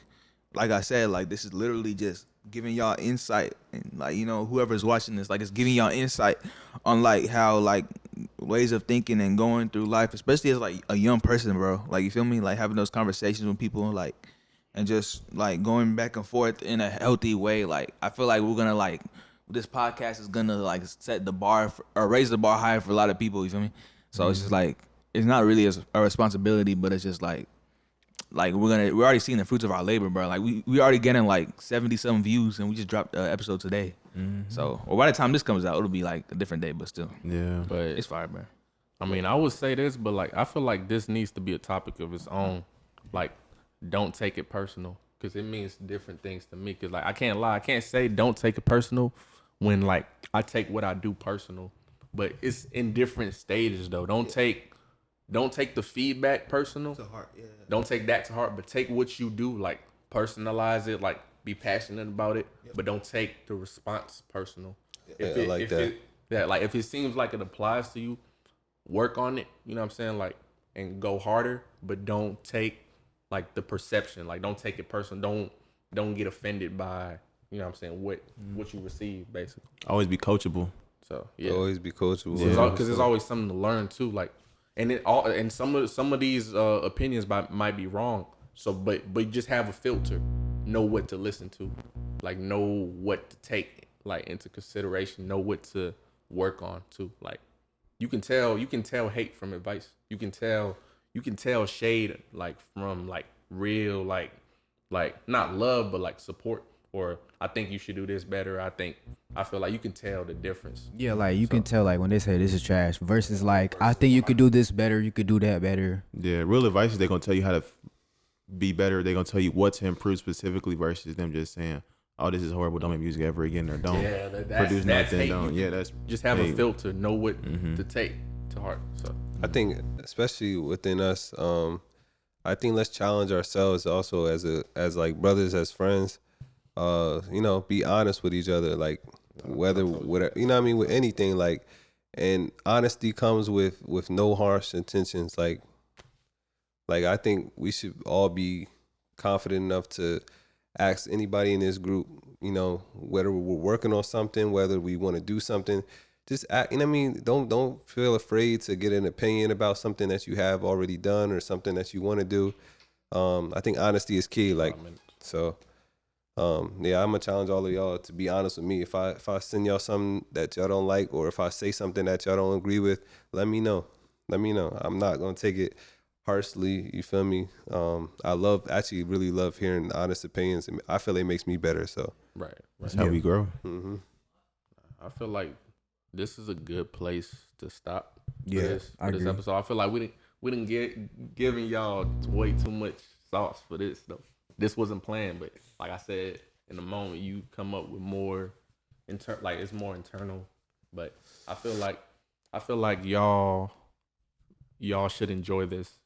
I said, like this is literally just giving y'all insight and like whoever's watching this, like it's giving y'all insight on like how like ways of thinking and going through life, especially as like a young person, bro. Like you feel me? Like having those conversations with people, like and just like going back and forth in a healthy way. Like I feel like we're gonna like this podcast is gonna like set the bar or raise the bar higher for a lot of people. You feel me? So it's just like. It's not really a responsibility, but it's just like we're already seeing the fruits of our labor, bro. Like we already getting like 70-some views, and we just dropped an episode today. So, or by the time this comes out, it'll be like a different day, but still, Yeah. But it's fire, bro. I mean, I would say this, but like I feel like this needs to be a topic of its own. Like, don't take it personal, because it means different things to me. Because like I can't lie, I can't say don't take it personal when like I take what I do personal, but it's in different stages though. Don't take the feedback personal. To heart, yeah. Don't take that to heart, but take what you do, like personalize it, like be passionate about it, but don't take the response personal. If it seems like it applies to you, work on it. You know what I'm saying? Like, and go harder, but don't take like the perception. Like, don't take it personal. Don't get offended by what I'm saying, what you receive, basically. Always be coachable. So yeah, always be coachable. Because there's always something to learn too. Like. And some of these opinions might be wrong. So, but you just have a filter. Know what to listen to, like know what to take like into consideration. Know what to work on too. Like you can tell hate from advice. You can tell shade like from like real like not love but like support. Or I think you should do this better. I feel like you can tell the difference. Yeah, like you can tell like when they say this is trash versus like I think you could do this better, you could do that better. Yeah, real advice is they're gonna tell you how to be better. They're gonna tell you what to improve specifically versus them just saying, "Oh, this is horrible. Don't make music ever again," or "Don't produce nothing." Don't. Yeah, that's just have a filter. Know what to take to heart. So I think especially within us, I think let's challenge ourselves also as like brothers, as friends. Be honest with each other, like whatever, you know what I mean, with anything, like, and honesty comes with no harsh intentions. Like I think we should all be confident enough to ask anybody in this group, whether we're working on something, whether we want to do something, just act, you know what I mean? Don't feel afraid to get an opinion about something that you have already done or something that you want to do. I think honesty is key. Like, so. I'm gonna challenge all of y'all to be honest with me. If I send y'all something that y'all don't like, or if I say something that y'all don't agree with, let me know. I'm not gonna take it harshly. You feel me? I really love hearing honest opinions. I feel it makes me better. So right. That's how we grow. Mm-hmm. I feel like this is a good place to stop. Yeah, for this episode. I feel like we didn't giving y'all way too much sauce for this though. This wasn't planned, but like I said, in the moment you come up with more, it's more internal. But I feel like y'all should enjoy this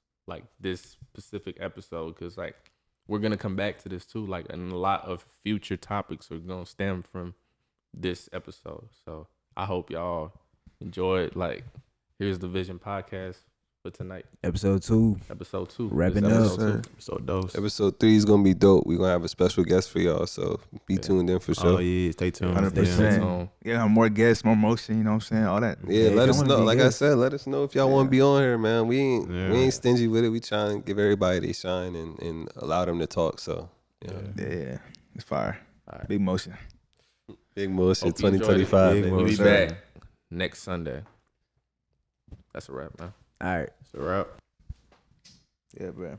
specific episode, because like we're gonna come back to this too. Like, and a lot of future topics are gonna stem from this episode. So I hope y'all enjoyed. Like, here's the Vision podcast for tonight. Episode 2. Episode 2. Wrapping This up. episode 2. So dose. Episode 3 is gonna be dope. We're gonna have a special guest for y'all, so be tuned in for sure. Oh yeah, stay tuned. 100%. Yeah, more guests, more motion. You know what I'm saying? All that. Yeah, let if us y'all know. wanna be Like I guests. said, let us know if y'all want to be on here, man. We ain't stingy with it. We trying to give everybody their shine and allow them to talk. So Yeah, it's fire. All right. Big motion. big motion Hope you enjoyed it. 2025. Big baby. We'll be motion. back next Sunday. That's a wrap, man. All right. It's a wrap. Yeah, bro.